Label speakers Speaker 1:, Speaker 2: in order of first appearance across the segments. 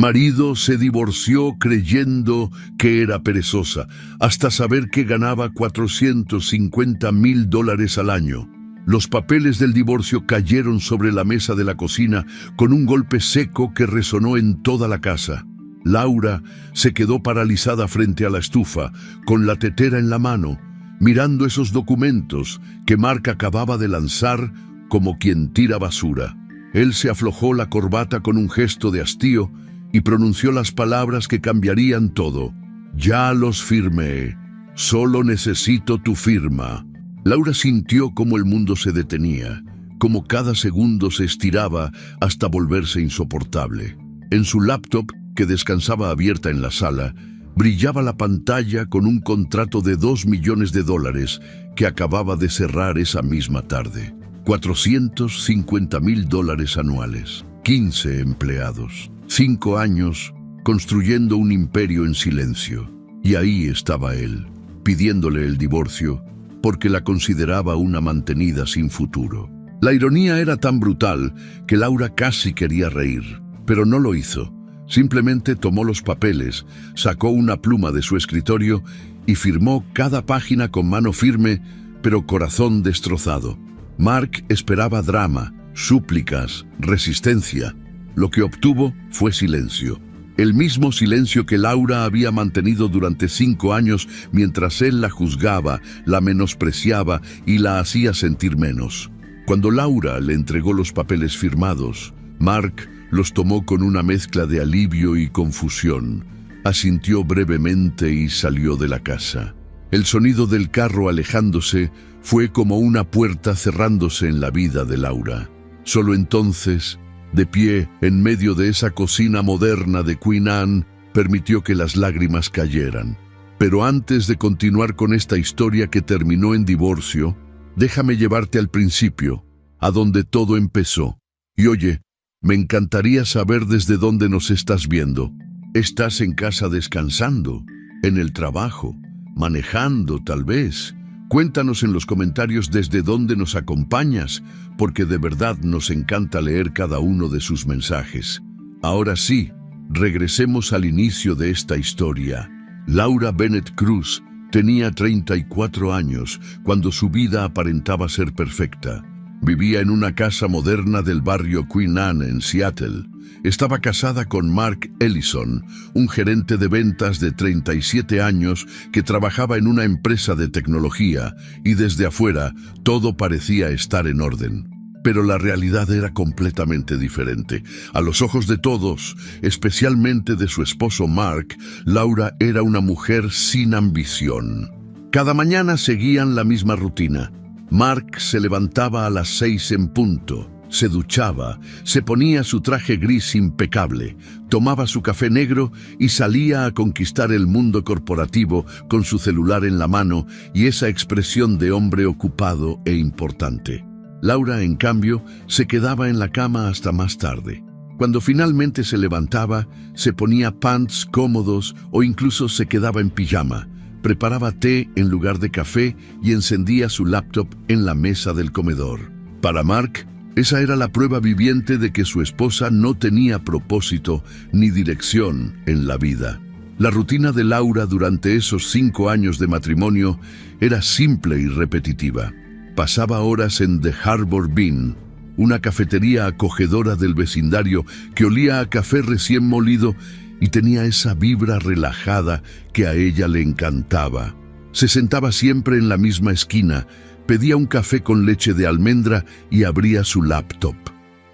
Speaker 1: marido se divorció creyendo que era perezosa, hasta saber que ganaba $450,000 al año. Los papeles del divorcio cayeron sobre la mesa de la cocina con un golpe seco que resonó en toda la casa. Laura se quedó paralizada frente a la estufa, con la tetera en la mano, mirando esos documentos que Mark acababa de lanzar como quien tira basura. Él se aflojó la corbata con un gesto de hastío y pronunció las palabras que cambiarían todo. «Ya los firmé. Solo necesito tu firma». Laura sintió cómo el mundo se detenía, cómo cada segundo se estiraba hasta volverse insoportable. En su laptop, que descansaba abierta en la sala, brillaba la pantalla con un contrato de $2 millones que acababa de cerrar esa misma tarde. $450,000 anuales, 15 empleados, 5 años construyendo un imperio en silencio. Y ahí estaba él, pidiéndole el divorcio porque la consideraba una mantenida sin futuro. La ironía era tan brutal que Laura casi quería reír, pero no lo hizo. Simplemente tomó los papeles, sacó una pluma de su escritorio y firmó cada página con mano firme, pero corazón destrozado. Mark esperaba drama, súplicas, resistencia. Lo que obtuvo fue silencio. El mismo silencio que Laura había mantenido durante 5 años mientras él la juzgaba, la menospreciaba y la hacía sentir menos. Cuando Laura le entregó los papeles firmados, Mark los tomó con una mezcla de alivio y confusión. Asintió brevemente y salió de la casa. El sonido del carro alejándose fue como una puerta cerrándose en la vida de Laura. Solo entonces, de pie en medio de esa cocina moderna de Queen Anne, permitió que las lágrimas cayeran. Pero antes de continuar con esta historia que terminó en divorcio, déjame llevarte al principio, a donde todo empezó. Y oye, me encantaría saber desde dónde nos estás viendo. ¿Estás en casa descansando? ¿En el trabajo? ¿Manejando, tal vez? Cuéntanos en los comentarios desde dónde nos acompañas, porque de verdad nos encanta leer cada uno de sus mensajes. Ahora sí, regresemos al inicio de esta historia. Laura Bennett Cruz tenía 34 años cuando su vida aparentaba ser perfecta. Vivía en una casa moderna del barrio Queen Anne en Seattle. Estaba casada con Mark Ellison, un gerente de ventas de 37 años que trabajaba en una empresa de tecnología, y desde afuera todo parecía estar en orden. Pero la realidad era completamente diferente. A los ojos de todos, especialmente de su esposo Mark, Laura era una mujer sin ambición. Cada mañana seguían la misma rutina. Mark se levantaba a las 6 en punto. Se duchaba, se ponía su traje gris impecable, tomaba su café negro y salía a conquistar el mundo corporativo con su celular en la mano y esa expresión de hombre ocupado e importante. Laura, en cambio, se quedaba en la cama hasta más tarde. Cuando finalmente se levantaba, se ponía pants cómodos o incluso se quedaba en pijama. Preparaba té en lugar de café y encendía su laptop en la mesa del comedor. Para Mark, esa era la prueba viviente de que su esposa no tenía propósito ni dirección en la vida. La rutina de Laura durante esos 5 años de matrimonio era simple y repetitiva. Pasaba horas en The Harbor Bean, una cafetería acogedora del vecindario que olía a café recién molido y tenía esa vibra relajada que a ella le encantaba. Se sentaba siempre en la misma esquina, pedía un café con leche de almendra y abría su laptop.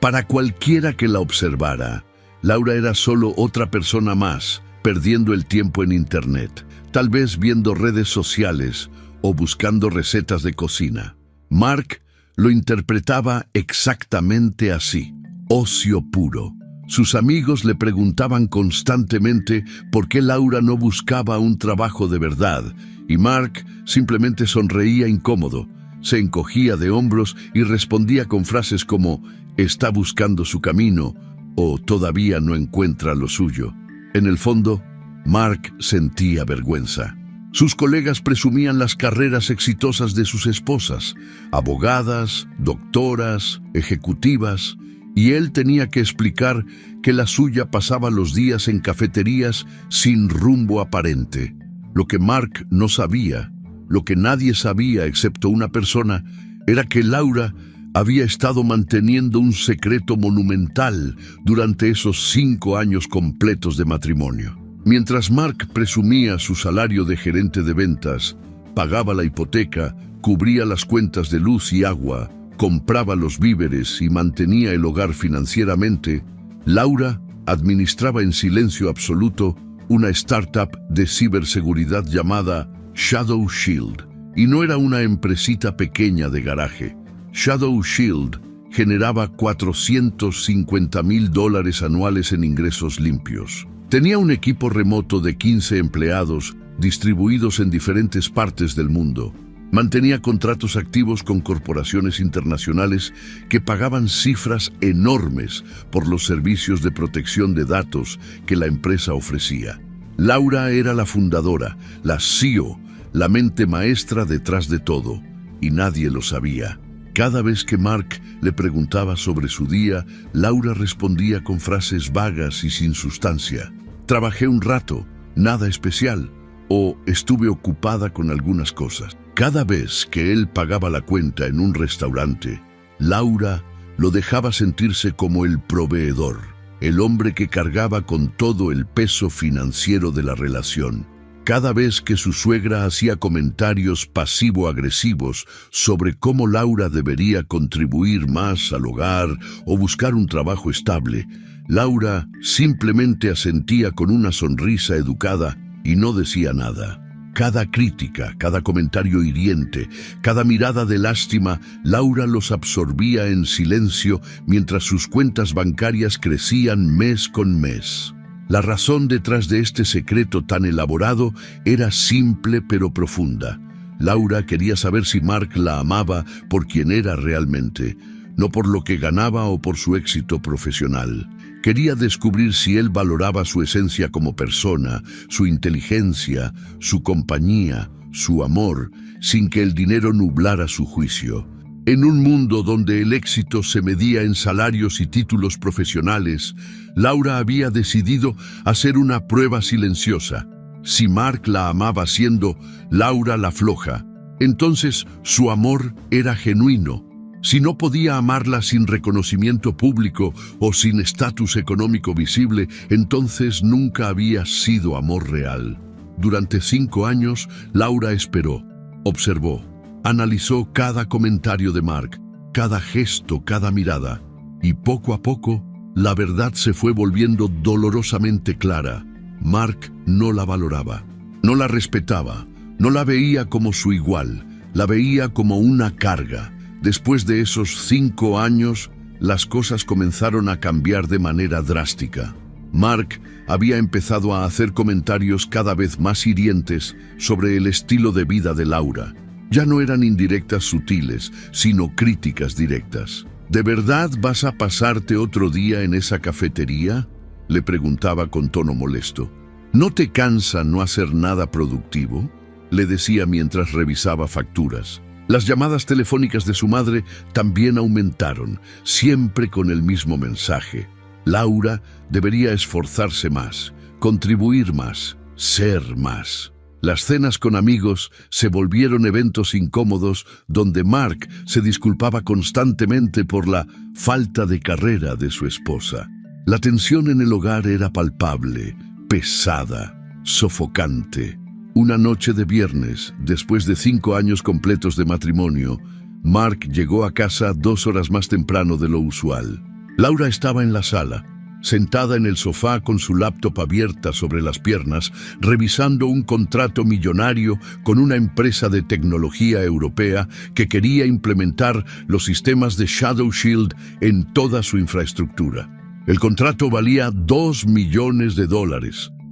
Speaker 1: Para cualquiera que la observara, Laura era solo otra persona más, perdiendo el tiempo en internet, tal vez viendo redes sociales o buscando recetas de cocina. Mark lo interpretaba exactamente así: ocio puro. Sus amigos le preguntaban constantemente por qué Laura no buscaba un trabajo de verdad, y Mark simplemente sonreía incómodo. Se encogía de hombros y respondía con frases como «está buscando su camino» o «todavía no encuentra lo suyo». En el fondo, Mark sentía vergüenza. Sus colegas presumían las carreras exitosas de sus esposas, abogadas, doctoras, ejecutivas, y él tenía que explicar que la suya pasaba los días en cafeterías sin rumbo aparente. Lo que Mark no sabía, lo que nadie sabía excepto una persona, era que Laura había estado manteniendo un secreto monumental durante esos 5 años completos de matrimonio. Mientras Mark presumía su salario de gerente de ventas, pagaba la hipoteca, cubría las cuentas de luz y agua, compraba los víveres y mantenía el hogar financieramente, Laura administraba en silencio absoluto una startup de ciberseguridad llamada Shadow Shield. Y no era una empresita pequeña de garaje. Shadow Shield generaba $450,000 anuales en ingresos limpios. Tenía un equipo remoto de 15 empleados distribuidos en diferentes partes del mundo. Mantenía contratos activos con corporaciones internacionales que pagaban cifras enormes por los servicios de protección de datos que la empresa ofrecía. Laura era la fundadora, la CEO, la mente maestra detrás de todo, y nadie lo sabía. Cada vez que Mark le preguntaba sobre su día, Laura respondía con frases vagas y sin sustancia. Trabajé un rato, nada especial, o estuve ocupada con algunas cosas. Cada vez que él pagaba la cuenta en un restaurante, Laura lo dejaba sentirse como el proveedor, el hombre que cargaba con todo el peso financiero de la relación. Cada vez que su suegra hacía comentarios pasivo-agresivos sobre cómo Laura debería contribuir más al hogar o buscar un trabajo estable, Laura simplemente asentía con una sonrisa educada y no decía nada. Cada crítica, cada comentario hiriente, cada mirada de lástima, Laura los absorbía en silencio mientras sus cuentas bancarias crecían mes con mes. La razón detrás de este secreto tan elaborado era simple pero profunda. Laura quería saber si Mark la amaba por quien era realmente, no por lo que ganaba o por su éxito profesional. Quería descubrir si él valoraba su esencia como persona, su inteligencia, su compañía, su amor, sin que el dinero nublara su juicio. En un mundo donde el éxito se medía en salarios y títulos profesionales, Laura había decidido hacer una prueba silenciosa. Si Mark la amaba siendo Laura la floja, entonces su amor era genuino. Si no podía amarla sin reconocimiento público o sin estatus económico visible, entonces nunca había sido amor real. Durante 5 años, Laura esperó, observó, analizó cada comentario de Mark, cada gesto, cada mirada, y poco a poco, la verdad se fue volviendo dolorosamente clara. Mark no la valoraba, no la respetaba, no la veía como su igual, la veía como una carga. Después de esos 5 años, las cosas comenzaron a cambiar de manera drástica. Mark había empezado a hacer comentarios cada vez más hirientes sobre el estilo de vida de Laura. Ya no eran indirectas sutiles, sino críticas directas. ¿De verdad vas a pasarte otro día en esa cafetería?, le preguntaba con tono molesto. ¿No te cansa no hacer nada productivo?, le decía mientras revisaba facturas. Las llamadas telefónicas de su madre también aumentaron, siempre con el mismo mensaje. Laura debería esforzarse más, contribuir más, ser más. Las cenas con amigos se volvieron eventos incómodos donde Mark se disculpaba constantemente por la falta de carrera de su esposa. La tensión en el hogar era palpable, pesada, sofocante. Una noche de viernes, después de 5 años completos de matrimonio, Mark llegó a casa 2 horas más temprano de lo usual. Laura estaba en la sala, sentada en el sofá con su laptop abierta sobre las piernas, revisando un contrato millonario con una empresa de tecnología europea que quería implementar los sistemas de Shadow Shield en toda su infraestructura. El contrato valía $2 millones.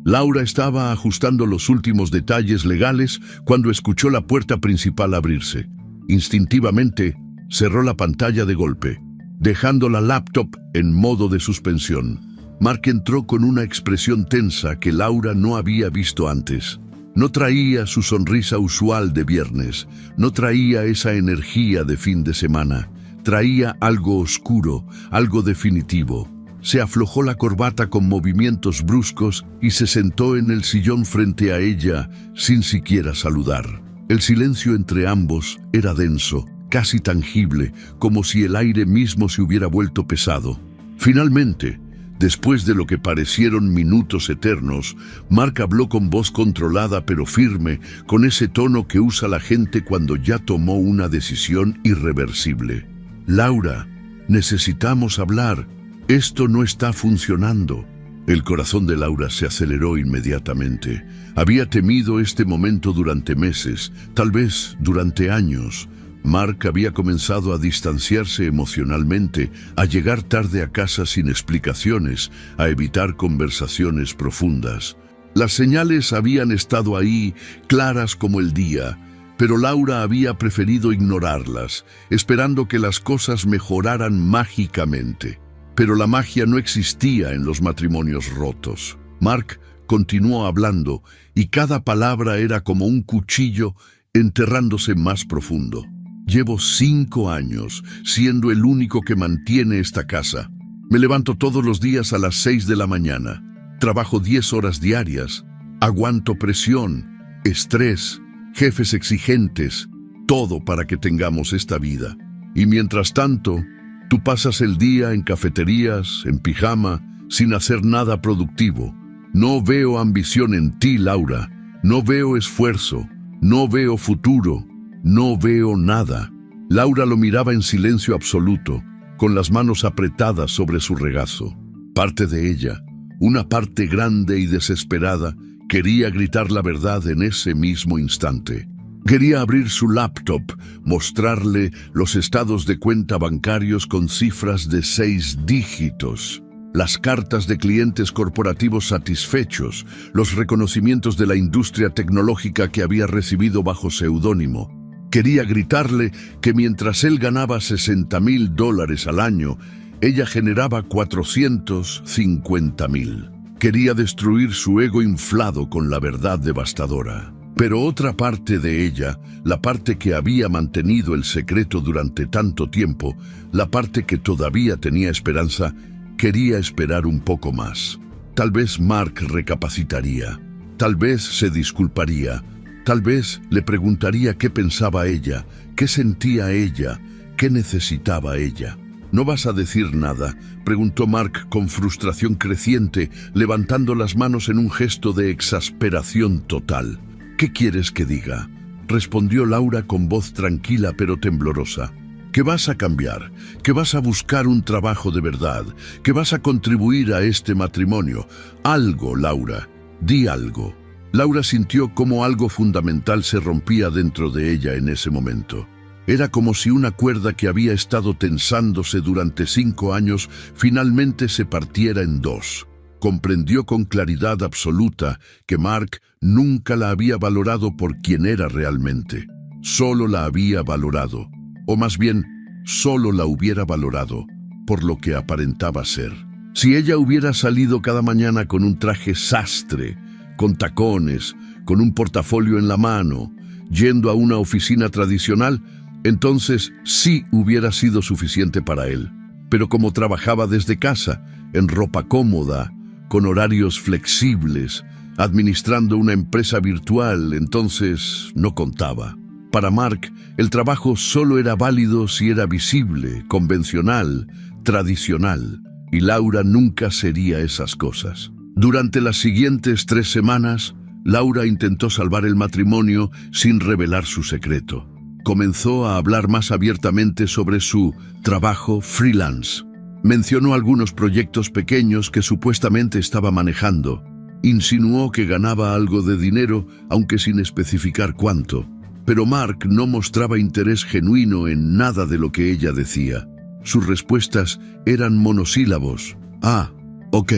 Speaker 1: Laura estaba ajustando los últimos detalles legales cuando escuchó la puerta principal abrirse. Instintivamente, cerró la pantalla de golpe, dejando la laptop en modo de suspensión. Mark entró con una expresión tensa que Laura no había visto antes. No traía su sonrisa usual de viernes, no traía esa energía de fin de semana. Traía algo oscuro, algo definitivo. Se aflojó la corbata con movimientos bruscos y se sentó en el sillón frente a ella sin siquiera saludar. El silencio entre ambos era denso, casi tangible, como si el aire mismo se hubiera vuelto pesado. Finalmente, después de lo que parecieron minutos eternos, Mark habló con voz controlada pero firme, con ese tono que usa la gente cuando ya tomó una decisión irreversible. «Laura, necesitamos hablar. Esto no está funcionando». El corazón de Laura se aceleró inmediatamente. Había temido este momento durante meses, tal vez durante años. Mark había comenzado a distanciarse emocionalmente, a llegar tarde a casa sin explicaciones, a evitar conversaciones profundas. Las señales habían estado ahí, claras como el día, pero Laura había preferido ignorarlas, esperando que las cosas mejoraran mágicamente. Pero la magia no existía en los matrimonios rotos. Mark continuó hablando, y cada palabra era como un cuchillo enterrándose más profundo. «Llevo 5 años siendo el único que mantiene esta casa. Me levanto todos los días a las 6 de la mañana. Trabajo 10 horas diarias. Aguanto presión, estrés, jefes exigentes, todo para que tengamos esta vida. Y mientras tanto, tú pasas el día en cafeterías, en pijama, sin hacer nada productivo. No veo ambición en ti, Laura. No veo esfuerzo. No veo futuro. No veo nada». Laura lo miraba en silencio absoluto, con las manos apretadas sobre su regazo. Parte de ella, una parte grande y desesperada, quería gritar la verdad en ese mismo instante. Quería abrir su laptop, mostrarle los estados de cuenta bancarios con cifras de 6 dígitos, las cartas de clientes corporativos satisfechos, los reconocimientos de la industria tecnológica que había recibido bajo seudónimo. Quería gritarle que mientras él ganaba $60,000 al año, ella generaba 450,000. Quería destruir su ego inflado con la verdad devastadora. Pero otra parte de ella, la parte que había mantenido el secreto durante tanto tiempo, la parte que todavía tenía esperanza, quería esperar un poco más. Tal vez Mark recapacitaría, tal vez se disculparía, tal vez le preguntaría qué pensaba ella, qué sentía ella, qué necesitaba ella. «¿No vas a decir nada?», preguntó Mark con frustración creciente, levantando las manos en un gesto de exasperación total. «¿Qué quieres que diga?», respondió Laura con voz tranquila pero temblorosa. «Que vas a cambiar, que vas a buscar un trabajo de verdad, que vas a contribuir a este matrimonio. Algo, Laura, di algo». Laura sintió cómo algo fundamental se rompía dentro de ella en ese momento. Era como si una cuerda que había estado tensándose durante 5 años finalmente se partiera en 2. Comprendió con claridad absoluta que Mark nunca la había valorado por quien era realmente. Solo la había valorado, o más bien, solo la hubiera valorado por lo que aparentaba ser. Si ella hubiera salido cada mañana con un traje sastre, con tacones, con un portafolio en la mano, yendo a una oficina tradicional, entonces sí hubiera sido suficiente para él. Pero como trabajaba desde casa, en ropa cómoda, con horarios flexibles, administrando una empresa virtual, entonces no contaba. Para Mark, el trabajo solo era válido si era visible, convencional, tradicional, y Laura nunca sería esas cosas. Durante las siguientes 3 semanas, Laura intentó salvar el matrimonio sin revelar su secreto. Comenzó a hablar más abiertamente sobre su trabajo freelance. Mencionó algunos proyectos pequeños que supuestamente estaba manejando. Insinuó que ganaba algo de dinero, aunque sin especificar cuánto. Pero Mark no mostraba interés genuino en nada de lo que ella decía. Sus respuestas eran monosílabos. «Ah, ok,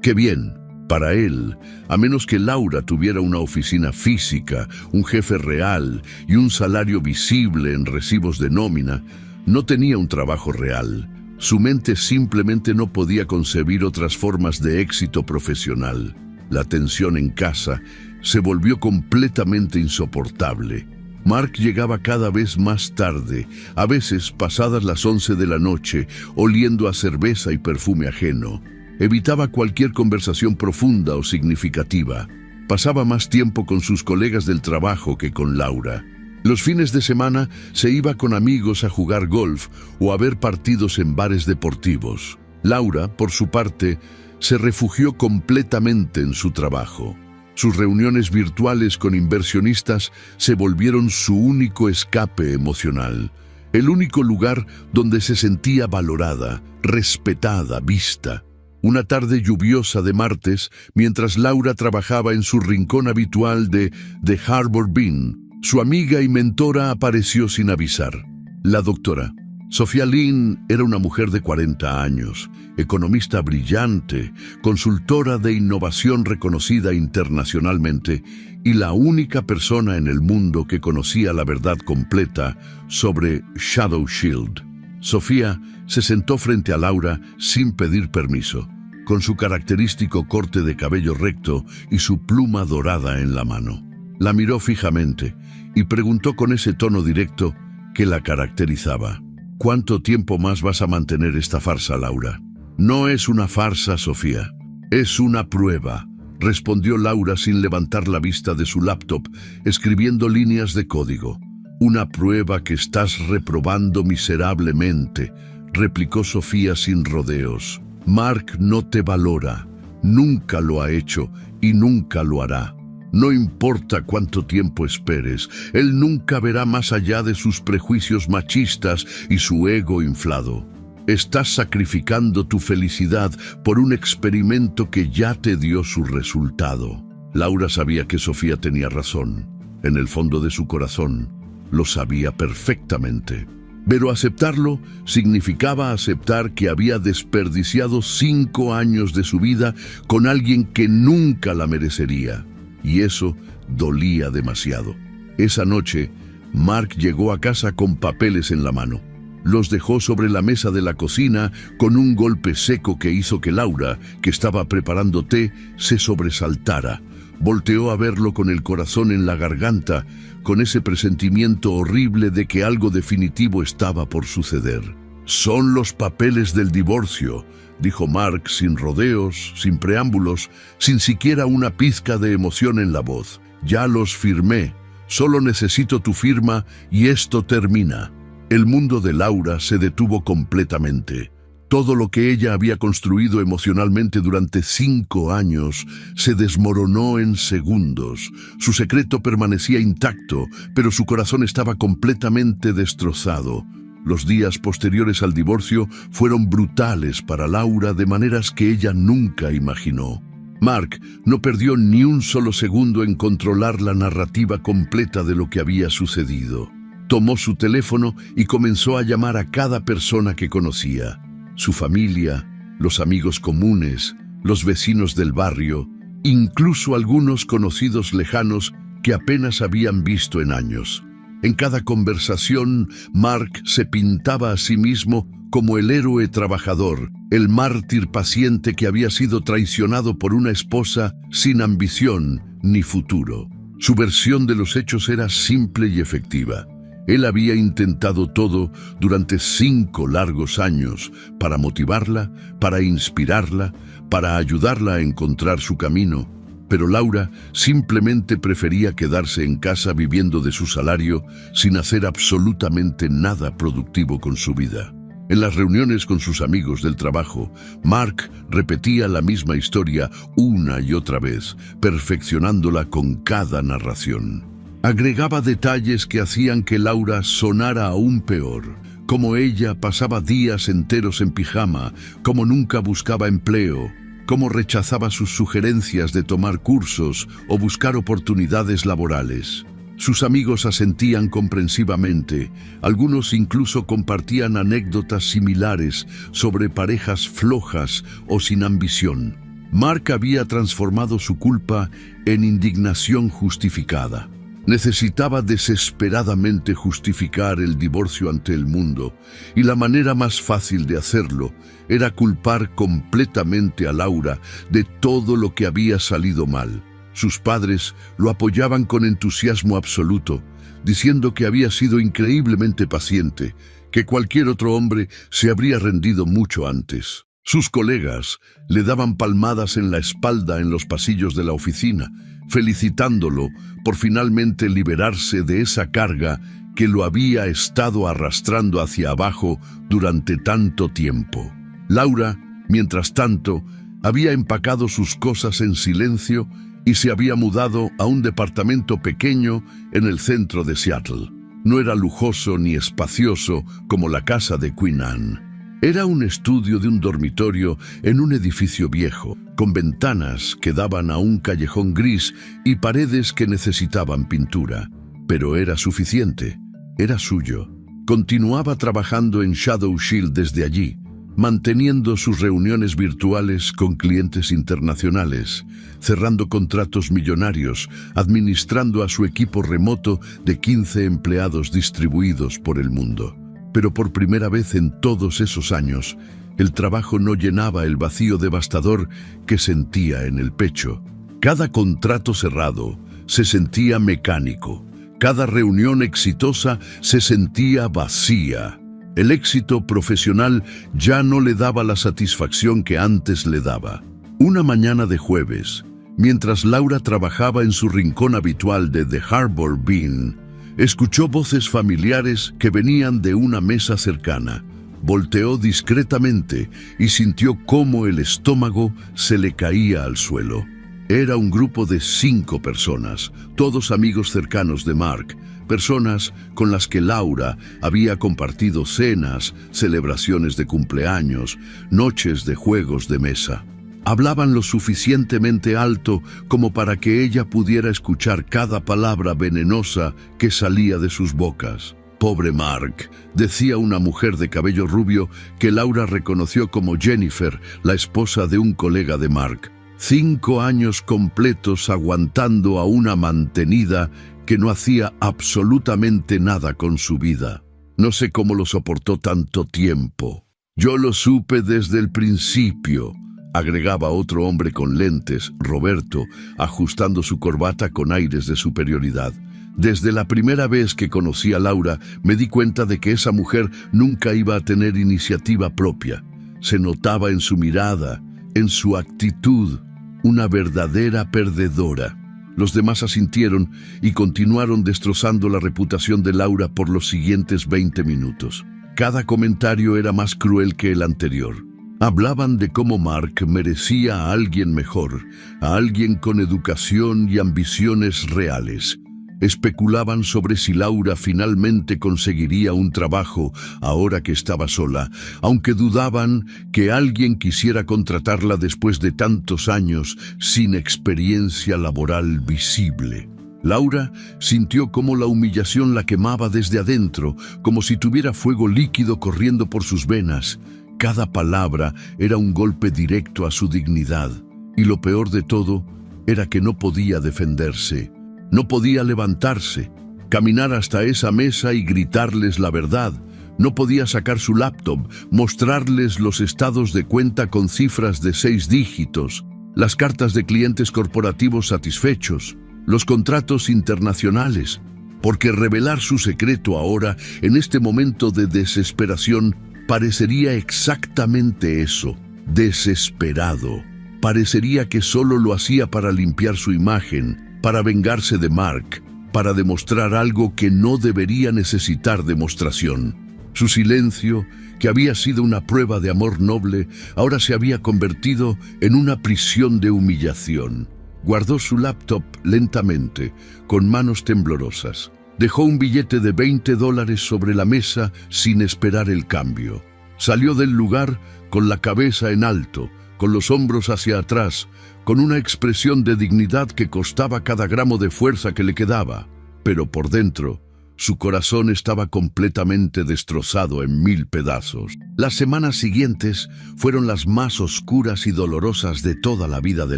Speaker 1: qué bien». Para él, a menos que Laura tuviera una oficina física, un jefe real y un salario visible en recibos de nómina, no tenía un trabajo real. Su mente simplemente no podía concebir otras formas de éxito profesional. La tensión en casa se volvió completamente insoportable. Mark llegaba cada vez más tarde, a veces pasadas las 11 de la noche, oliendo a cerveza y perfume ajeno. Evitaba cualquier conversación profunda o significativa. Pasaba más tiempo con sus colegas del trabajo que con Laura. Los fines de semana se iba con amigos a jugar golf o a ver partidos en bares deportivos. Laura, por su parte, se refugió completamente en su trabajo. Sus reuniones virtuales con inversionistas se volvieron su único escape emocional, el único lugar donde se sentía valorada, respetada, vista. Una tarde lluviosa de martes, mientras Laura trabajaba en su rincón habitual de The Harbor Bean, su amiga y mentora apareció sin avisar. La doctora Sofía Lynn era una mujer de 40 años, economista brillante, consultora de innovación reconocida internacionalmente y la única persona en el mundo que conocía la verdad completa sobre Shadow Shield. Sofía se sentó frente a Laura sin pedir permiso, con su característico corte de cabello recto y su pluma dorada en la mano. La miró fijamente y preguntó con ese tono directo que la caracterizaba: ¿Cuánto tiempo más vas a mantener esta farsa, Laura? No es una farsa, Sofía. Es una prueba, respondió Laura sin levantar la vista de su laptop, escribiendo líneas de código. Una prueba que estás reprobando miserablemente, replicó Sofía sin rodeos. Mark no te valora, nunca lo ha hecho y nunca lo hará. No importa cuánto tiempo esperes, él nunca verá más allá de sus prejuicios machistas y su ego inflado. Estás sacrificando tu felicidad por un experimento que ya te dio su resultado. Laura sabía que Sofía tenía razón. En el fondo de su corazón, lo sabía perfectamente. Pero aceptarlo significaba aceptar que había desperdiciado 5 años de su vida con alguien que nunca la merecería. Y eso dolía demasiado. Esa noche, Mark llegó a casa con papeles en la mano. Los dejó sobre la mesa de la cocina con un golpe seco que hizo que Laura, que estaba preparando té, se sobresaltara. Volteó a verlo con el corazón en la garganta, con ese presentimiento horrible de que algo definitivo estaba por suceder. «Son los papeles del divorcio», dijo Mark sin rodeos, sin preámbulos, sin siquiera una pizca de emoción en la voz. «Ya los firmé, solo necesito tu firma y esto termina». El mundo de Laura se detuvo completamente. Todo lo que ella había construido emocionalmente durante 5 años se desmoronó en segundos. Su secreto permanecía intacto, pero su corazón estaba completamente destrozado. Los días posteriores al divorcio fueron brutales para Laura de maneras que ella nunca imaginó. Mark no perdió ni un solo segundo en controlar la narrativa completa de lo que había sucedido. Tomó su teléfono y comenzó a llamar a cada persona que conocía. Su familia, los amigos comunes, los vecinos del barrio, incluso algunos conocidos lejanos que apenas habían visto en años. En cada conversación, Mark se pintaba a sí mismo como el héroe trabajador, el mártir paciente que había sido traicionado por una esposa sin ambición ni futuro. Su versión de los hechos era simple y efectiva. Él había intentado todo durante 5 largos años para motivarla, para inspirarla, para ayudarla a encontrar su camino. Pero Laura simplemente prefería quedarse en casa viviendo de su salario sin hacer absolutamente nada productivo con su vida. En las reuniones con sus amigos del trabajo, Mark repetía la misma historia una y otra vez, perfeccionándola con cada narración. Agregaba detalles que hacían que Laura sonara aún peor, como ella pasaba días enteros en pijama, como nunca buscaba empleo, cómo rechazaba sus sugerencias de tomar cursos o buscar oportunidades laborales. Sus amigos asentían comprensivamente, algunos incluso compartían anécdotas similares sobre parejas flojas o sin ambición. Mark había transformado su culpa en indignación justificada. Necesitaba desesperadamente justificar el divorcio ante el mundo, y la manera más fácil de hacerlo era culpar completamente a Laura de todo lo que había salido mal. Sus padres lo apoyaban con entusiasmo absoluto, diciendo que había sido increíblemente paciente, que cualquier otro hombre se habría rendido mucho antes. Sus colegas le daban palmadas en la espalda en los pasillos de la oficina, felicitándolo por finalmente liberarse de esa carga que lo había estado arrastrando hacia abajo durante tanto tiempo. Laura, mientras tanto, había empacado sus cosas en silencio y se había mudado a un departamento pequeño en el centro de Seattle. No era lujoso ni espacioso como la casa de Queen Anne. Era un estudio de un dormitorio en un edificio viejo, con ventanas que daban a un callejón gris y paredes que necesitaban pintura. Pero era suficiente, era suyo. Continuaba trabajando en Shadow Shield desde allí, manteniendo sus reuniones virtuales con clientes internacionales, cerrando contratos millonarios, administrando a su equipo remoto de 15 empleados distribuidos por el mundo. Pero por primera vez en todos esos años, el trabajo no llenaba el vacío devastador que sentía en el pecho. Cada contrato cerrado se sentía mecánico. Cada reunión exitosa se sentía vacía. El éxito profesional ya no le daba la satisfacción que antes le daba. Una mañana de jueves, mientras Laura trabajaba en su rincón habitual de The Harbor Bean, escuchó voces familiares que venían de una mesa cercana. Volteó discretamente y sintió cómo el estómago se le caía al suelo. Era un grupo de 5 personas, todos amigos cercanos de Mark, personas con las que Laura había compartido cenas, celebraciones de cumpleaños, noches de juegos de mesa. Hablaban lo suficientemente alto como para que ella pudiera escuchar cada palabra venenosa que salía de sus bocas. «Pobre Mark», decía una mujer de cabello rubio que Laura reconoció como Jennifer, la esposa de un colega de Mark. 5 años completos aguantando a una mantenida que no hacía absolutamente nada con su vida. No sé cómo lo soportó tanto tiempo. «Yo lo supe desde el principio», agregaba otro hombre con lentes, Roberto, ajustando su corbata con aires de superioridad. «Desde la primera vez que conocí a Laura, me di cuenta de que esa mujer nunca iba a tener iniciativa propia. Se notaba en su mirada, en su actitud, una verdadera perdedora». Los demás asintieron y continuaron destrozando la reputación de Laura por los siguientes 20 minutos. Cada comentario era más cruel que el anterior. Hablaban de cómo Mark merecía a alguien mejor, a alguien con educación y ambiciones reales. Especulaban sobre si Laura finalmente conseguiría un trabajo ahora que estaba sola, aunque dudaban que alguien quisiera contratarla después de tantos años sin experiencia laboral visible. Laura sintió cómo la humillación la quemaba desde adentro, como si tuviera fuego líquido corriendo por sus venas. Cada palabra era un golpe directo a su dignidad, y lo peor de todo era que no podía defenderse. No podía levantarse, caminar hasta esa mesa y gritarles la verdad. No podía sacar su laptop, mostrarles los estados de cuenta con cifras de 6 dígitos, las cartas de clientes corporativos satisfechos, los contratos internacionales, porque revelar su secreto ahora, en este momento de desesperación, parecería exactamente eso, desesperado. Parecería que solo lo hacía para limpiar su imagen, para vengarse de Mark, para demostrar algo que no debería necesitar demostración. Su silencio, que había sido una prueba de amor noble, ahora se había convertido en una prisión de humillación. Guardó su laptop lentamente, con manos temblorosas. Dejó un billete de $20 sobre la mesa sin esperar el cambio. Salió del lugar con la cabeza en alto, con los hombros hacia atrás, con una expresión de dignidad que costaba cada gramo de fuerza que le quedaba. Pero por dentro, su corazón estaba completamente destrozado en 1000 pedazos. Las semanas siguientes fueron las más oscuras y dolorosas de toda la vida de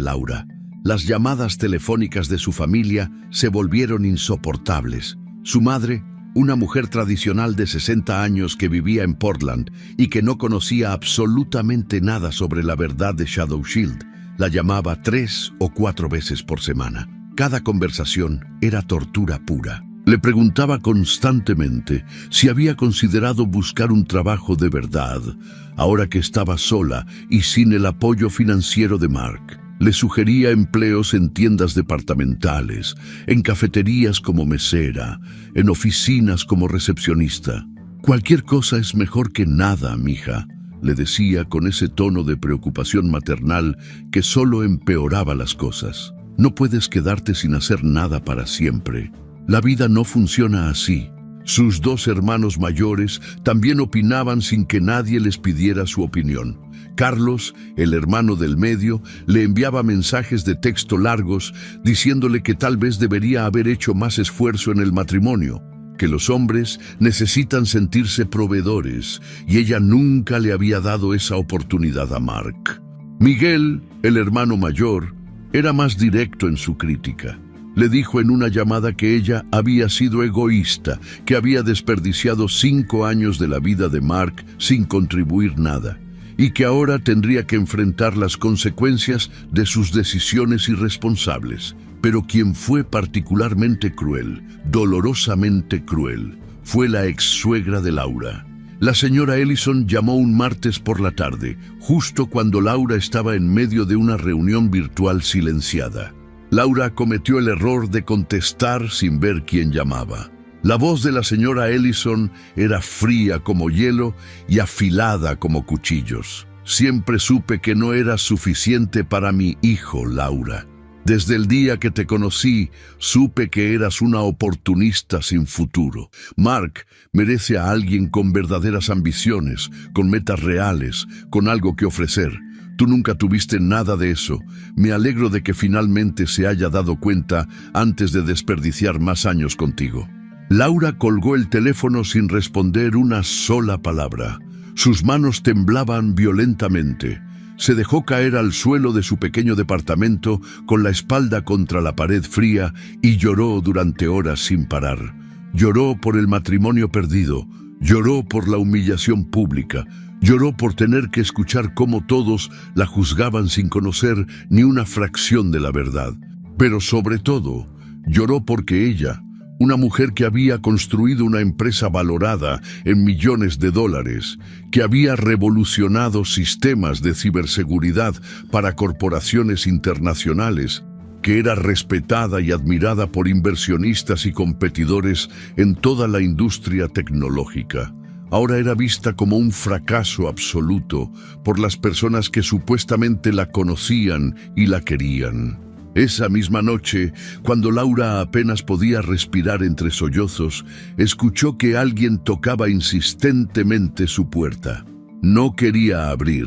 Speaker 1: Laura. Las llamadas telefónicas de su familia se volvieron insoportables. Su madre, una mujer tradicional de 60 años que vivía en Portland y que no conocía absolutamente nada sobre la verdad de Shadow Shield, la llamaba 3 o 4 veces por semana. Cada conversación era tortura pura. Le preguntaba constantemente si había considerado buscar un trabajo de verdad, ahora que estaba sola y sin el apoyo financiero de Mark. Le sugería empleos en tiendas departamentales, en cafeterías como mesera, en oficinas como recepcionista. «Cualquier cosa es mejor que nada, mija», le decía con ese tono de preocupación maternal que solo empeoraba las cosas. «No puedes quedarte sin hacer nada para siempre. La vida no funciona así». Sus dos hermanos mayores también opinaban sin que nadie les pidiera su opinión. Carlos, el hermano del medio, le enviaba mensajes de texto largos diciéndole que tal vez debería haber hecho más esfuerzo en el matrimonio, que los hombres necesitan sentirse proveedores, y ella nunca le había dado esa oportunidad a Mark. Miguel, el hermano mayor, era más directo en su crítica. Le dijo en una llamada que ella había sido egoísta, que había desperdiciado 5 años de la vida de Mark sin contribuir nada, y que ahora tendría que enfrentar las consecuencias de sus decisiones irresponsables. Pero quien fue particularmente cruel, dolorosamente cruel, fue la ex-suegra de Laura. La señora Ellison llamó un martes por la tarde, justo cuando Laura estaba en medio de una reunión virtual silenciada. Laura cometió el error de contestar sin ver quién llamaba. La voz de la señora Ellison era fría como hielo y afilada como cuchillos. «Siempre supe que no eras suficiente para mi hijo, Laura. Desde el día que te conocí, supe que eras una oportunista sin futuro. Mark merece a alguien con verdaderas ambiciones, con metas reales, con algo que ofrecer. Tú nunca tuviste nada de eso. Me alegro de que finalmente se haya dado cuenta antes de desperdiciar más años contigo». Laura colgó el teléfono sin responder una sola palabra. Sus manos temblaban violentamente. Se dejó caer al suelo de su pequeño departamento con la espalda contra la pared fría y lloró durante horas sin parar. Lloró por el matrimonio perdido, lloró por la humillación pública, lloró por tener que escuchar cómo todos la juzgaban sin conocer ni una fracción de la verdad. Pero sobre todo, lloró porque ella, una mujer que había construido una empresa valorada en millones de dólares, que había revolucionado sistemas de ciberseguridad para corporaciones internacionales, que era respetada y admirada por inversionistas y competidores en toda la industria tecnológica, ahora era vista como un fracaso absoluto por las personas que supuestamente la conocían y la querían. Esa misma noche, cuando Laura apenas podía respirar entre sollozos, escuchó que alguien tocaba insistentemente su puerta. No quería abrir,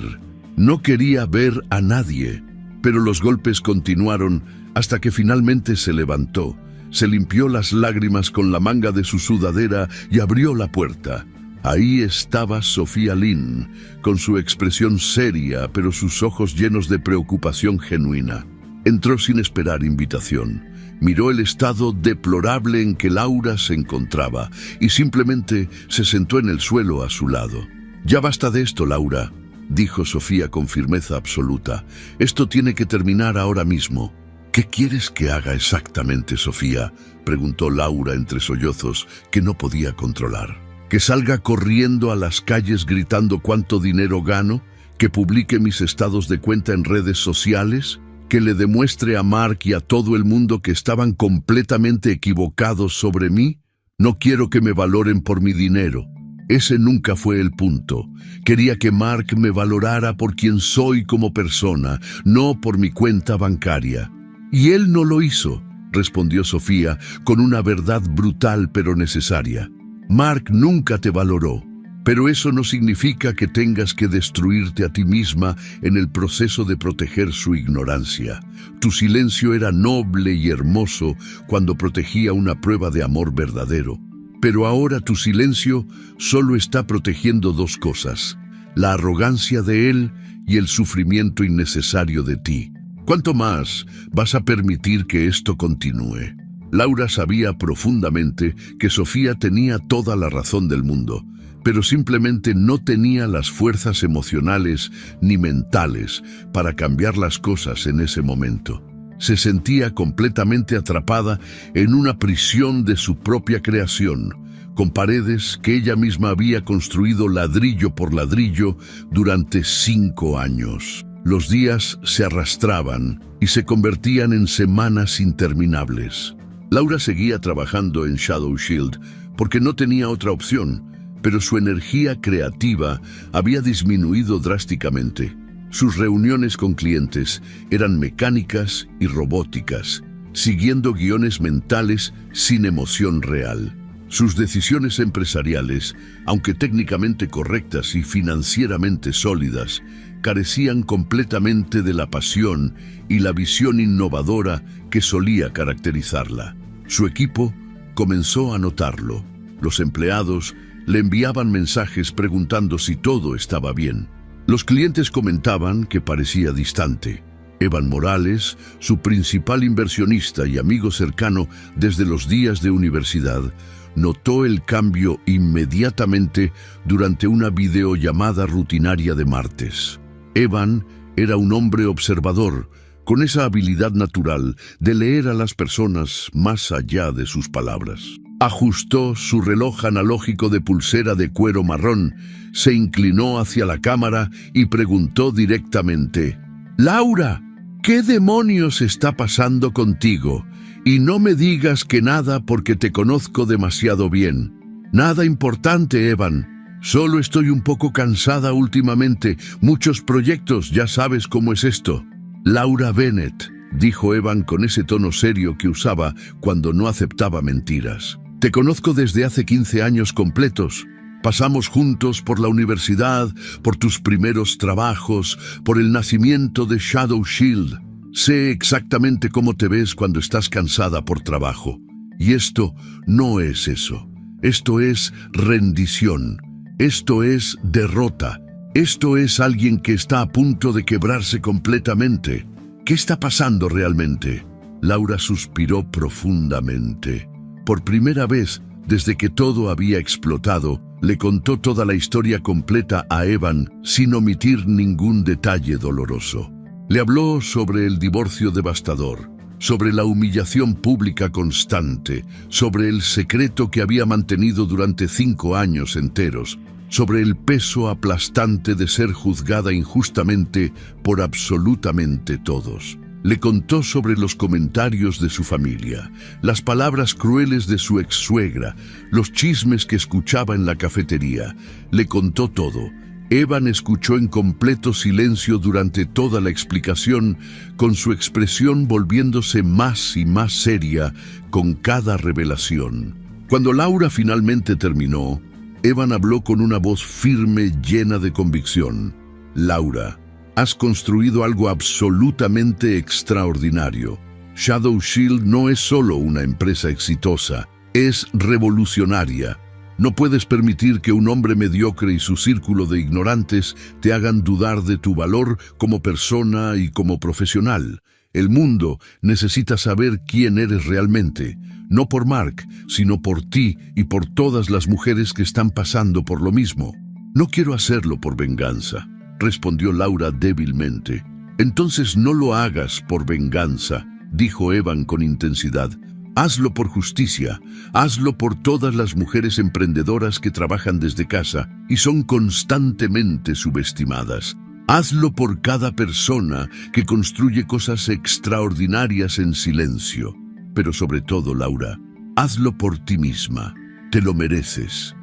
Speaker 1: no quería ver a nadie, pero los golpes continuaron hasta que finalmente se levantó, se limpió las lágrimas con la manga de su sudadera y abrió la puerta. Ahí estaba Sofía Lynn, con su expresión seria, pero sus ojos llenos de preocupación genuina. Entró sin esperar invitación. Miró el estado deplorable en que Laura se encontraba y simplemente se sentó en el suelo a su lado. «Ya basta de esto, Laura», dijo Sofía con firmeza absoluta. «Esto tiene que terminar ahora mismo». «¿Qué quieres que haga exactamente, Sofía?», preguntó Laura entre sollozos que no podía controlar. «¿Que salga corriendo a las calles gritando cuánto dinero gano? ¿Que publique mis estados de cuenta en redes sociales? ¿Que le demuestre a Mark y a todo el mundo que estaban completamente equivocados sobre mí? No quiero que me valoren por mi dinero. Ese nunca fue el punto. Quería que Mark me valorara por quien soy como persona, no por mi cuenta bancaria». «Y él no lo hizo», respondió Sofía con una verdad brutal pero necesaria. «Mark nunca te valoró. Pero eso no significa que tengas que destruirte a ti misma en el proceso de proteger su ignorancia. Tu silencio era noble y hermoso cuando protegía una prueba de amor verdadero. Pero ahora tu silencio solo está protegiendo 2 cosas: la arrogancia de él y el sufrimiento innecesario de ti. ¿Cuánto más vas a permitir que esto continúe?» Laura sabía profundamente que Sofía tenía toda la razón del mundo, pero simplemente no tenía las fuerzas emocionales ni mentales para cambiar las cosas en ese momento. Se sentía completamente atrapada en una prisión de su propia creación, con paredes que ella misma había construido ladrillo por ladrillo durante 5 años. Los días se arrastraban y se convertían en semanas interminables. Laura seguía trabajando en Shadow Shield porque no tenía otra opción, pero su energía creativa había disminuido drásticamente. Sus reuniones con clientes eran mecánicas y robóticas, siguiendo guiones mentales sin emoción real. Sus decisiones empresariales, aunque técnicamente correctas y financieramente sólidas, carecían completamente de la pasión y la visión innovadora que solía caracterizarla. Su equipo comenzó a notarlo. Los empleados le enviaban mensajes preguntando si todo estaba bien. Los clientes comentaban que parecía distante. Evan Morales, su principal inversionista y amigo cercano desde los días de universidad, notó el cambio inmediatamente durante una videollamada rutinaria de martes. Evan era un hombre observador, con esa habilidad natural de leer a las personas más allá de sus palabras. Ajustó su reloj analógico de pulsera de cuero marrón, se inclinó hacia la cámara y preguntó directamente: «Laura, ¿qué demonios está pasando contigo? Y no me digas que nada porque te conozco demasiado bien. Nada importante, Evan. Solo estoy un poco cansada últimamente. Muchos proyectos, ya sabes cómo es esto». «Laura Bennett», dijo Evan con ese tono serio que usaba cuando no aceptaba mentiras. «Te conozco desde hace 15 años completos. Pasamos juntos por la universidad, por tus primeros trabajos, por el nacimiento de Shadow Shield. Sé exactamente cómo te ves cuando estás cansada por trabajo. Y esto no es eso. Esto es rendición. Esto es derrota. Esto es alguien que está a punto de quebrarse completamente. ¿Qué está pasando realmente?». Laura suspiró profundamente. Por primera vez, desde que todo había explotado, le contó toda la historia completa a Evan sin omitir ningún detalle doloroso. Le habló sobre el divorcio devastador, sobre la humillación pública constante, sobre el secreto que había mantenido durante 5 años enteros, sobre el peso aplastante de ser juzgada injustamente por absolutamente todos. Le contó sobre los comentarios de su familia, las palabras crueles de su ex-suegra, los chismes que escuchaba en la cafetería. Le contó todo. Evan escuchó en completo silencio durante toda la explicación, con su expresión volviéndose más y más seria con cada revelación. Cuando Laura finalmente terminó, Evan habló con una voz firme, llena de convicción. «Laura, has construido algo absolutamente extraordinario. Shadow Shield no es solo una empresa exitosa, es revolucionaria. No puedes permitir que un hombre mediocre y su círculo de ignorantes te hagan dudar de tu valor como persona y como profesional. El mundo necesita saber quién eres realmente, no por Mark, sino por ti y por todas las mujeres que están pasando por lo mismo». «No quiero hacerlo por venganza», respondió Laura débilmente. «Entonces no lo hagas por venganza», dijo Evan con intensidad. «Hazlo por justicia, hazlo por todas las mujeres emprendedoras que trabajan desde casa y son constantemente subestimadas. Hazlo por cada persona que construye cosas extraordinarias en silencio. Pero sobre todo, Laura, hazlo por ti misma. Te lo mereces».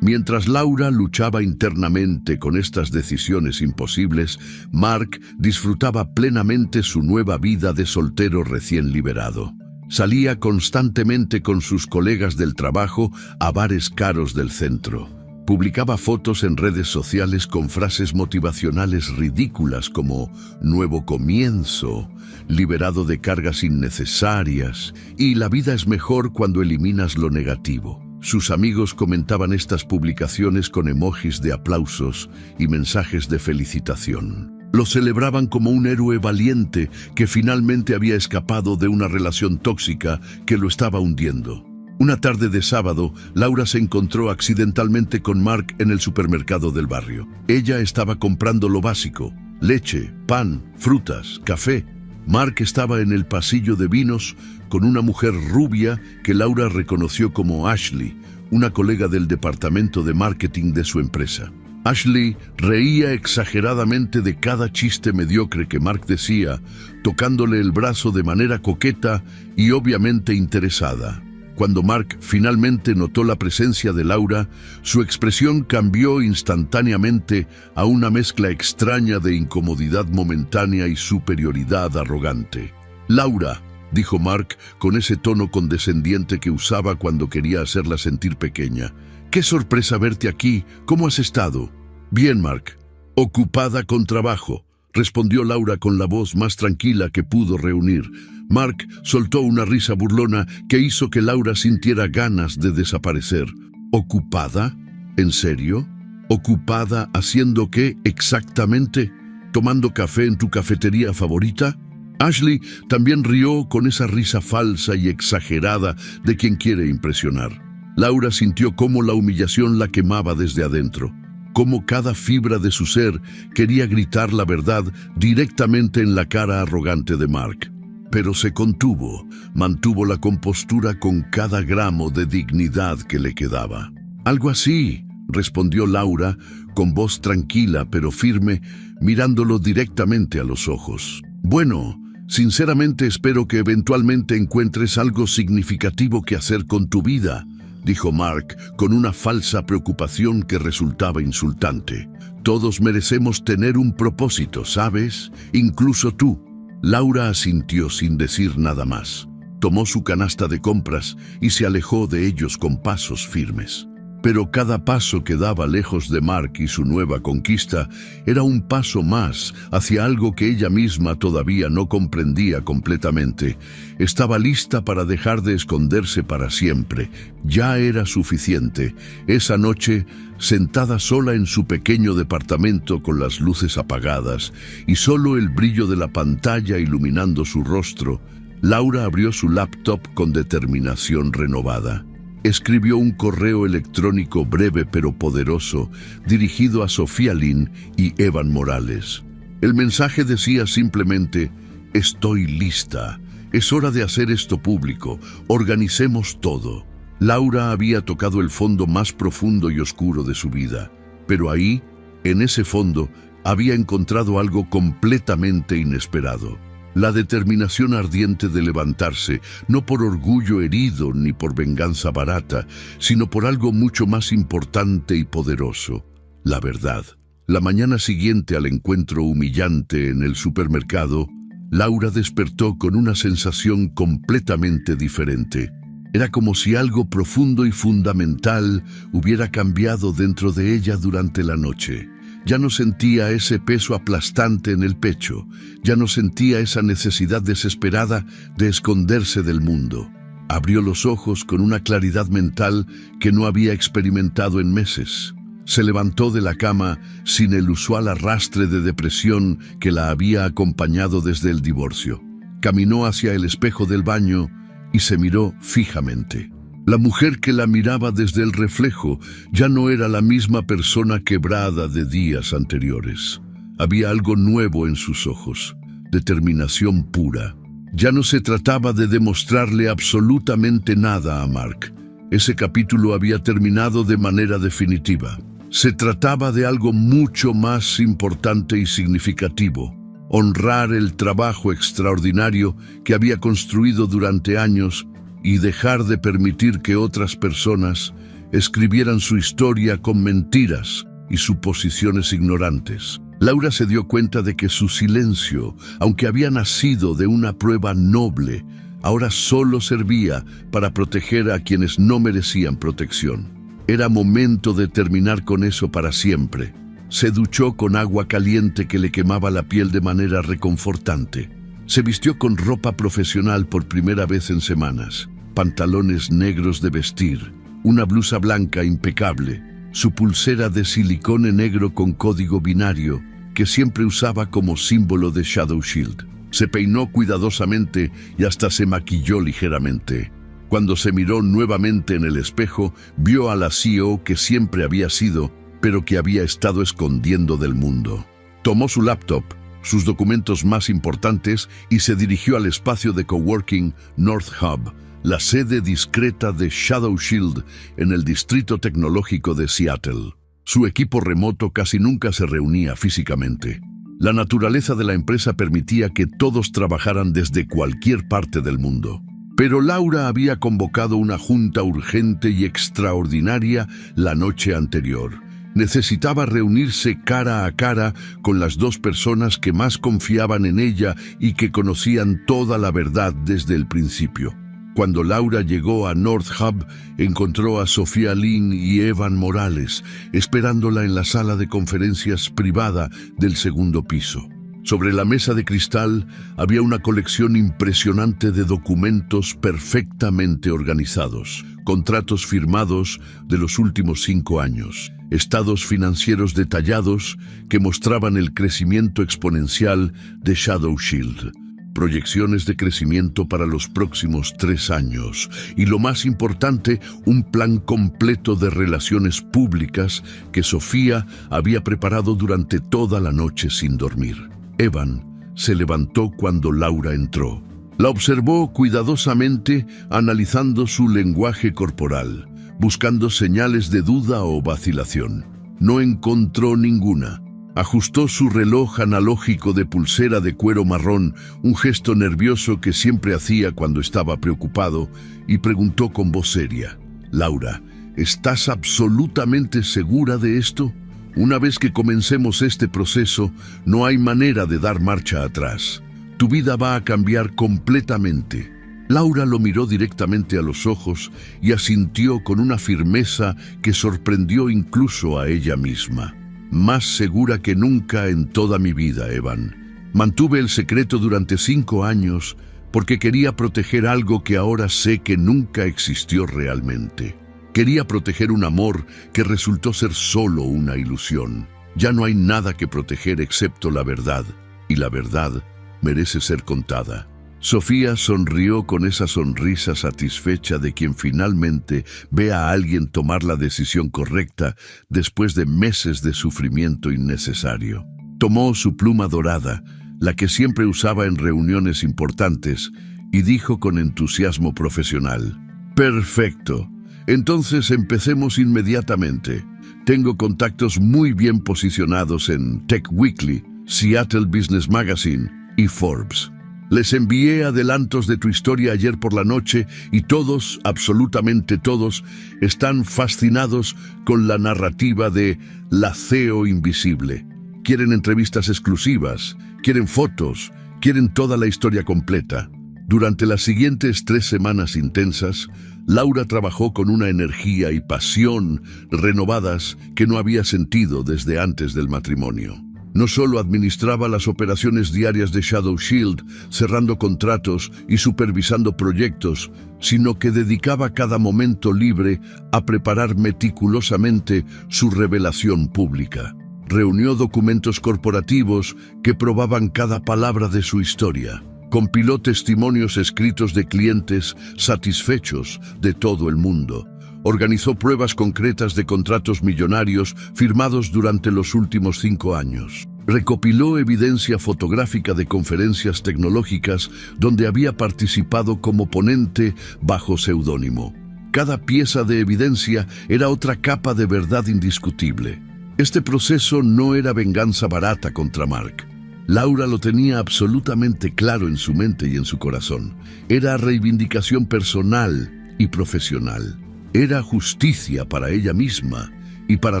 Speaker 1: Mientras Laura luchaba internamente con estas decisiones imposibles, Mark disfrutaba plenamente su nueva vida de soltero recién liberado. Salía constantemente con sus colegas del trabajo a bares caros del centro. Publicaba fotos en redes sociales con frases motivacionales ridículas como «nuevo comienzo», «liberado de cargas innecesarias» y «la vida es mejor cuando eliminas lo negativo». Sus amigos comentaban estas publicaciones con emojis de aplausos y mensajes de felicitación. Lo celebraban como un héroe valiente que finalmente había escapado de una relación tóxica que lo estaba hundiendo. Una tarde de sábado, Laura se encontró accidentalmente con Mark en el supermercado del barrio. Ella estaba comprando lo básico: leche, pan, frutas, café. Mark estaba en el pasillo de vinos con una mujer rubia que Laura reconoció como Ashley, una colega del departamento de marketing de su empresa. Ashley reía exageradamente de cada chiste mediocre que Mark decía, tocándole el brazo de manera coqueta y obviamente interesada. Cuando Mark finalmente notó la presencia de Laura, su expresión cambió instantáneamente a una mezcla extraña de incomodidad momentánea y superioridad arrogante. «Laura», dijo Mark con ese tono condescendiente que usaba cuando quería hacerla sentir pequeña. «Qué sorpresa verte aquí. ¿Cómo has estado?» «Bien, Mark. Ocupada con trabajo», respondió Laura con la voz más tranquila que pudo reunir. Mark soltó una risa burlona que hizo que Laura sintiera ganas de desaparecer. ¿Ocupada? ¿En serio? ¿Ocupada haciendo qué exactamente? ¿Tomando café en tu cafetería favorita? Ashley también rió con esa risa falsa y exagerada de quien quiere impresionar. Laura sintió cómo la humillación la quemaba desde adentro, cómo cada fibra de su ser quería gritar la verdad directamente en la cara arrogante de Mark. Pero se contuvo, mantuvo la compostura con cada gramo de dignidad que le quedaba. «Algo así», respondió Laura, con voz tranquila pero firme, mirándolo directamente a los ojos. «Bueno, sinceramente espero que eventualmente encuentres algo significativo que hacer con tu vida», dijo Mark con una falsa preocupación que resultaba insultante. «Todos merecemos tener un propósito, ¿sabes? Incluso tú». Laura asintió sin decir nada más. Tomó su canasta de compras y se alejó de ellos con pasos firmes. Pero cada paso que daba lejos de Mark y su nueva conquista era un paso más hacia algo que ella misma todavía no comprendía completamente. Estaba lista para dejar de esconderse para siempre. Ya era suficiente. Esa noche, sentada sola en su pequeño departamento con las luces apagadas y solo el brillo de la pantalla iluminando su rostro, Laura abrió su laptop con determinación renovada. Escribió un correo electrónico breve pero poderoso dirigido a Sofía Lynn y Evan Morales. El mensaje decía simplemente: «Estoy lista. Es hora de hacer esto público. Organicemos todo». Laura había tocado el fondo más profundo y oscuro de su vida, pero ahí, en ese fondo, había encontrado algo completamente inesperado. La determinación ardiente de levantarse, no por orgullo herido ni por venganza barata, sino por algo mucho más importante y poderoso: la verdad. La mañana siguiente al encuentro humillante en el supermercado, Laura despertó con una sensación completamente diferente. Era como si algo profundo y fundamental hubiera cambiado dentro de ella durante la noche. Ya no sentía ese peso aplastante en el pecho, ya no sentía esa necesidad desesperada de esconderse del mundo. Abrió los ojos con una claridad mental que no había experimentado en meses. Se levantó de la cama sin el usual arrastre de depresión que la había acompañado desde el divorcio. Caminó hacia el espejo del baño y se miró fijamente. La mujer que la miraba desde el reflejo ya no era la misma persona quebrada de días anteriores. Había algo nuevo en sus ojos, determinación pura. Ya no se trataba de demostrarle absolutamente nada a Mark. Ese capítulo había terminado de manera definitiva. Se trataba de algo mucho más importante y significativo: honrar el trabajo extraordinario que había construido durante años y dejar de permitir que otras personas escribieran su historia con mentiras y suposiciones ignorantes. Laura se dio cuenta de que su silencio, aunque había nacido de una prueba noble, ahora solo servía para proteger a quienes no merecían protección. Era momento de terminar con eso para siempre. Se duchó con agua caliente que le quemaba la piel de manera reconfortante. Se vistió con ropa profesional por primera vez en semanas. Pantalones negros de vestir, una blusa blanca impecable, su pulsera de silicone negro con código binario que siempre usaba como símbolo de Shadow Shield. Se peinó cuidadosamente y hasta se maquilló ligeramente. Cuando se miró nuevamente en el espejo, vio a la CEO que siempre había sido, pero que había estado escondiendo del mundo. Tomó su laptop sus documentos más importantes y se dirigió al espacio de coworking North Hub, la sede discreta de Shadow Shield en el distrito tecnológico de Seattle. Su equipo remoto casi nunca se reunía físicamente. La naturaleza de la empresa permitía que todos trabajaran desde cualquier parte del mundo. Pero Laura había convocado una junta urgente y extraordinaria la noche anterior. Necesitaba reunirse cara a cara con las dos personas que más confiaban en ella y que conocían toda la verdad desde el principio. Cuando Laura llegó a North Hub, encontró a Sofía Lynn y Evan Morales, esperándola en la sala de conferencias privada del segundo piso. Sobre la mesa de cristal había una colección impresionante de documentos perfectamente organizados, contratos firmados de los últimos 5 años, estados financieros detallados que mostraban el crecimiento exponencial de Shadow Shield, proyecciones de crecimiento para los próximos 3 años y, lo más importante, un plan completo de relaciones públicas que Sofía había preparado durante toda la noche sin dormir. Evan se levantó cuando Laura entró. La observó cuidadosamente, analizando su lenguaje corporal, buscando señales de duda o vacilación. No encontró ninguna. Ajustó su reloj analógico de pulsera de cuero marrón, un gesto nervioso que siempre hacía cuando estaba preocupado, y preguntó con voz seria: «Laura, ¿estás absolutamente segura de esto? Una vez que comencemos este proceso, no hay manera de dar marcha atrás. Tu vida va a cambiar completamente». Laura lo miró directamente a los ojos y asintió con una firmeza que sorprendió incluso a ella misma. «Más segura que nunca en toda mi vida, Evan. Mantuve el secreto durante 5 años porque quería proteger algo que ahora sé que nunca existió realmente. Quería proteger un amor que resultó ser solo una ilusión. Ya no hay nada que proteger excepto la verdad, y la verdad merece ser contada». Sofía sonrió con esa sonrisa satisfecha de quien finalmente ve a alguien tomar la decisión correcta después de meses de sufrimiento innecesario. Tomó su pluma dorada, la que siempre usaba en reuniones importantes, y dijo con entusiasmo profesional: «Perfecto. Entonces empecemos inmediatamente. Tengo contactos muy bien posicionados en Tech Weekly, Seattle Business Magazine y Forbes. Les envié adelantos de tu historia ayer por la noche y todos, absolutamente todos, están fascinados con la narrativa de la CEO invisible. Quieren entrevistas exclusivas, quieren fotos, quieren toda la historia completa». Durante las siguientes 3 semanas intensas, Laura trabajó con una energía y pasión renovadas que no había sentido desde antes del matrimonio. No solo administraba las operaciones diarias de Shadow Shield, cerrando contratos y supervisando proyectos, sino que dedicaba cada momento libre a preparar meticulosamente su revelación pública. Reunió documentos corporativos que probaban cada palabra de su historia. Compiló testimonios escritos de clientes satisfechos de todo el mundo. Organizó pruebas concretas de contratos millonarios firmados durante los últimos 5 años. Recopiló evidencia fotográfica de conferencias tecnológicas donde había participado como ponente bajo seudónimo. Cada pieza de evidencia era otra capa de verdad indiscutible. Este proceso no era venganza barata contra Mark. Laura lo tenía absolutamente claro en su mente y en su corazón. Era reivindicación personal y profesional. Era justicia para ella misma y para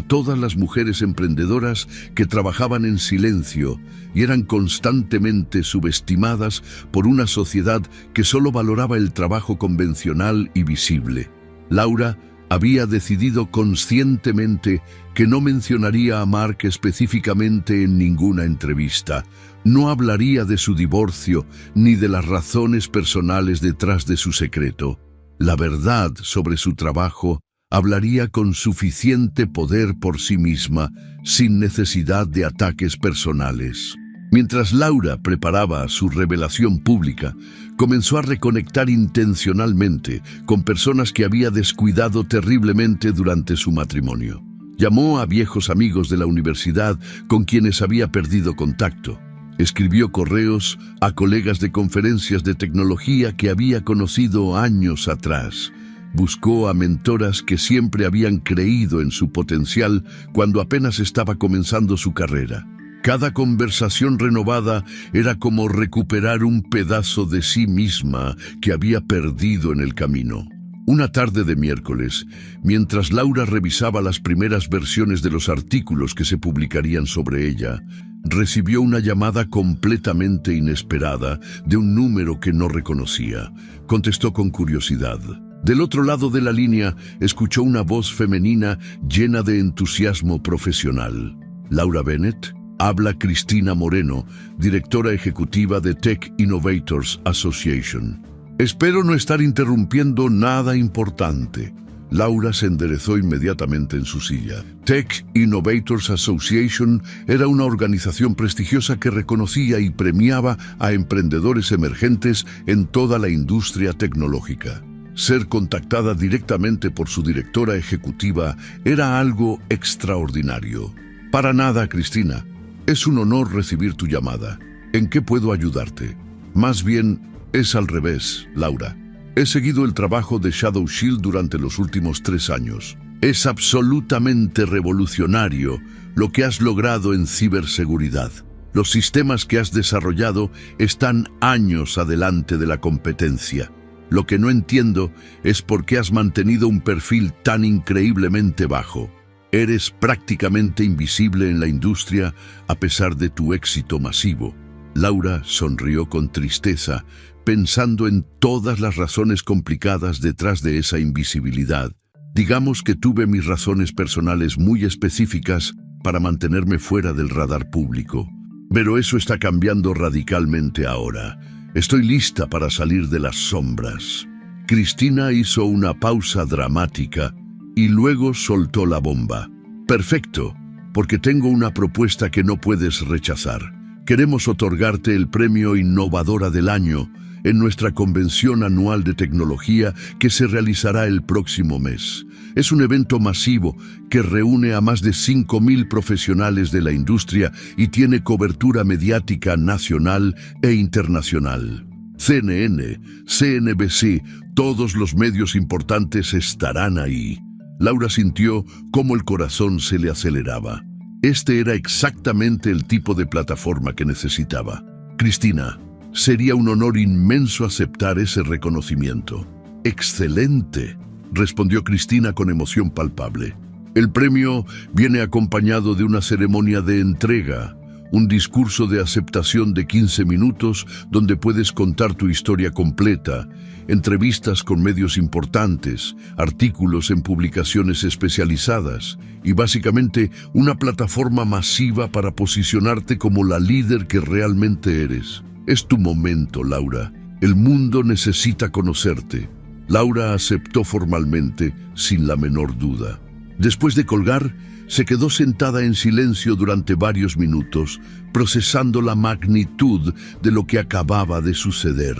Speaker 1: todas las mujeres emprendedoras que trabajaban en silencio y eran constantemente subestimadas por una sociedad que solo valoraba el trabajo convencional y visible. Laura había decidido conscientemente que no mencionaría a Mark específicamente en ninguna entrevista. No hablaría de su divorcio ni de las razones personales detrás de su secreto. La verdad sobre su trabajo hablaría con suficiente poder por sí misma, sin necesidad de ataques personales. Mientras Laura preparaba su revelación pública, comenzó a reconectar intencionalmente con personas que había descuidado terriblemente durante su matrimonio. Llamó a viejos amigos de la universidad con quienes había perdido contacto. Escribió correos a colegas de conferencias de tecnología que había conocido años atrás. Buscó a mentoras que siempre habían creído en su potencial cuando apenas estaba comenzando su carrera. Cada conversación renovada era como recuperar un pedazo de sí misma que había perdido en el camino. Una tarde de miércoles, mientras Laura revisaba las primeras versiones de los artículos que se publicarían sobre ella, recibió una llamada completamente inesperada de un número que no reconocía. Contestó con curiosidad. Del otro lado de la línea, escuchó una voz femenina llena de entusiasmo profesional. «Laura Bennett, habla Cristina Moreno, directora ejecutiva de Tech Innovators Association. Espero no estar interrumpiendo nada importante». Laura se enderezó inmediatamente en su silla. Tech Innovators Association era una organización prestigiosa que reconocía y premiaba a emprendedores emergentes en toda la industria tecnológica. Ser contactada directamente por su directora ejecutiva era algo extraordinario. «Para nada, Cristina. Es un honor recibir tu llamada. ¿En qué puedo ayudarte?» «Más bien, es al revés, Laura. He seguido el trabajo de Shadow Shield durante los últimos 3 años. Es absolutamente revolucionario lo que has logrado en ciberseguridad. Los sistemas que has desarrollado están años adelante de la competencia. Lo que no entiendo es por qué has mantenido un perfil tan increíblemente bajo. Eres prácticamente invisible en la industria a pesar de tu éxito masivo». Laura sonrió con tristeza, pensando en todas las razones complicadas detrás de esa invisibilidad. Digamos que tuve mis razones personales muy específicas para mantenerme fuera del radar público. Pero eso está cambiando radicalmente ahora. Estoy lista para salir de las sombras. Cristina hizo una pausa dramática y luego soltó la bomba. «Perfecto, porque tengo una propuesta que no puedes rechazar. Queremos otorgarte el premio Innovadora del Año en nuestra convención anual de tecnología que se realizará el próximo mes. Es un evento masivo que reúne a más de 5,000 profesionales de la industria y tiene cobertura mediática nacional e internacional. CNN, CNBC, todos los medios importantes estarán ahí». Laura sintió cómo el corazón se le aceleraba. Este era exactamente el tipo de plataforma que necesitaba. «Cristina, sería un honor inmenso aceptar ese reconocimiento». «Excelente», respondió Cristina con emoción palpable. «El premio viene acompañado de una ceremonia de entrega, un discurso de aceptación de 15 minutos donde puedes contar tu historia completa, entrevistas con medios importantes, artículos en publicaciones especializadas y básicamente una plataforma masiva para posicionarte como la líder que realmente eres. Es tu momento, Laura. El mundo necesita conocerte». Laura aceptó formalmente, sin la menor duda. Después de colgar, se quedó sentada en silencio durante varios minutos, procesando la magnitud de lo que acababa de suceder.